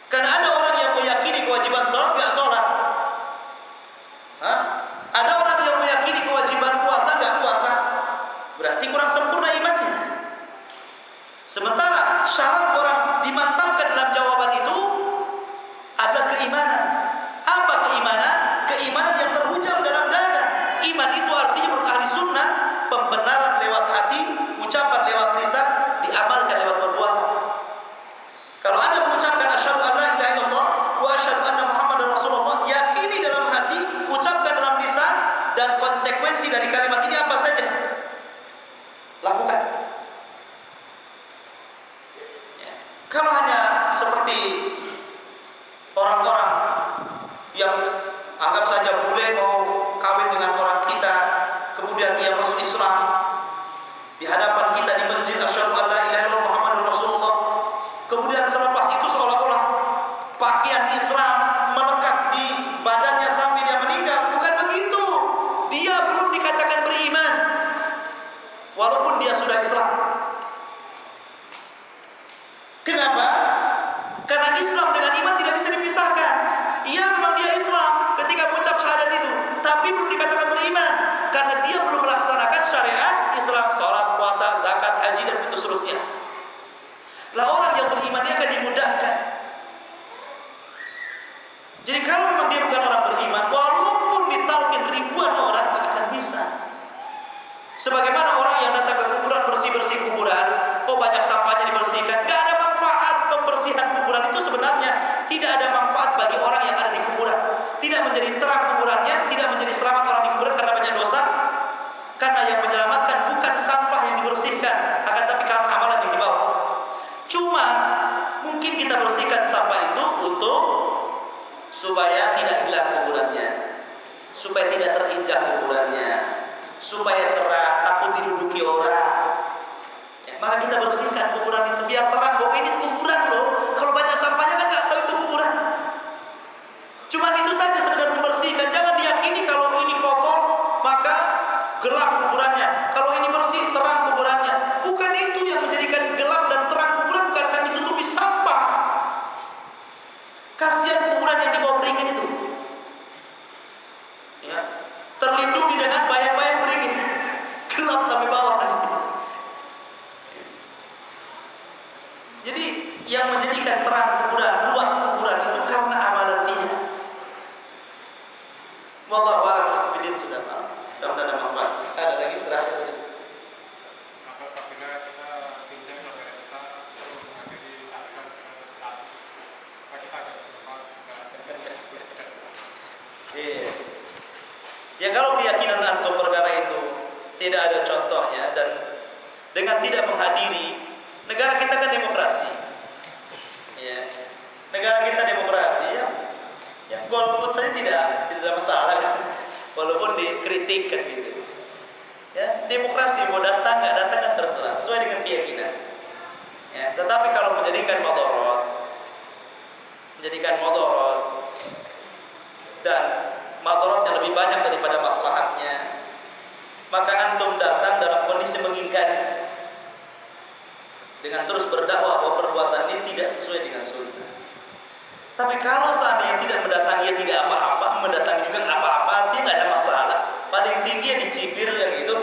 Karena ada orang yang meyakini kewajiban sholat gak sholat. Ada orang yang meyakini kewajiban puasa gak puasa. Berarti kurang sempurna imannya. Sementara syarat orang dimantapkan dalam jawaban itu adalah keimanan. Apa keimanan? Keimanan yang terhujam dalam dada. Iman itu artinya menurut ahli sunnah pembenaran lewat hati, ucapan lewat lisan, diamalkan lewat perbuatan. Kalau Anda mengucapkan asyhadu an la ilaha illallah wa asyhadu anna Muhammadar Rasulullah, yakini dalam hati, ucapkan dalam lisan, dan konsekuensi dari kalimat ini apa saja lakukan. Ya. Kalau hanya seperti orang-orang yang anggap saja boleh mau kawin dengan orang kita, kemudian ia masuk Islam di hadapan kita di masjid, asyhadu an la ilaha illallah Muhammadur Rasulullah, kemudian selepas itu seolah-olah pakaian Islam melekat di badannya sampai dia meninggal. Bukan begitu. Dia belum dikatakan beriman walaupun dia sudah Islam. Kenapa? Karena Islam dengan iman tidak bisa dipisahkan. Iya, memang dia Islam ketika mengucap syahadat itu, tapi belum dikatakan beriman karena dia belum melaksanakan syariat Islam, sholat, puasa, zakat, haji, dan begitu seterusnya. Lah orang yang beriman dia akan dimudahkan. Jadi kalau memang dia bukan orang beriman, walaupun ditalkin ribuan orang tidak akan bisa. Sebagaimana orang yang datang ke kuburan bersih-bersih kuburan, oh banyak sampahnya dibersihkan, gak ada manfaat. Pembersihan kuburan itu sebenarnya tidak ada manfaat bagi orang yang ada di kuburan. Tidak menjadi terang kuburannya, tidak menjadi selamat orang di kuburan karena banyak dosa. Karena yang menyelamatkan bukan sampah yang dibersihkan, akan tapi karena amalan yang dibawa. Cuma mungkin kita bersihkan sampah itu untuk supaya tidak hilang kuburannya, supaya tidak terinjak kuburannya. supaya terang, takut diduduki orang. Ya, maka kita bersihkan kuburan itu biar terang bahwa ini kuburan loh. Kalau banyak sampahnya kan nggak tahu itu kuburan. Cuman itu saja sekedar membersihkan. Jangan diyakini kalau ini kotor maka gelap kuburannya. Kalau ini bersih terang kuburannya. Bukan itu yang menjadikan gelap dan terang kuburan, bukan akan ditutupi sampah. Kasihan kuburan yang di bawah beringin itu. Ya, terlindungi dengan bayang-bayang beringin. Gelap sampai bawah nanti. Jadi yang menjadikan terang kuburan, luas kuburan itu karena amalan dia. Wallahu a'lam bishawab. Sudah paham. Mudah-mudahan ada manfaat. Ada lagi terakhir. Apabila kita pinjam negara kita untuk menghadiri takkan Islam, maka kita ada tempat Iya. Ya kalau keyakinan antum perkara itu tidak ada contohnya dan dengan tidak menghadiri, negara kita kan demokrasi. Ya. Negara kita demokrasi ya. Ya golput saja tidak ada masalah kan. Walaupun dikritik kan gitu. Ya, demokrasi mau datang nggak datang kan terserah sesuai dengan keyakinan. Ya, tetapi kalau menjadikan motorot dan motorot yang lebih banyak daripada maslahatnya, maka antum datang dalam kondisi mengingkari dengan terus berdakwah bahwa perbuatan ini tidak sesuai dengan sunnah. Tapi kalau seandainya tidak mendatangi, tidak apa-apa, mendatangi juga nggak apa-apa, dia nggak ada masalah. Paling tinggi yang dicibir yang itu.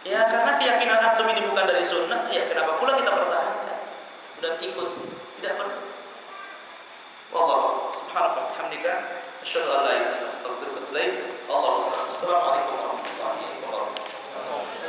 Ya karena keyakinan antum ini bukan dari sunnah, ya kenapa pula kita pertahankan dan ikut? Tidak perlu. Wallahu subhanahu wa ta'ala. Asyhadu an la ilaha illa anta astaghfiruka wa atubu ilaik. Assalamualaikum warahmatullahi wabarakatuh.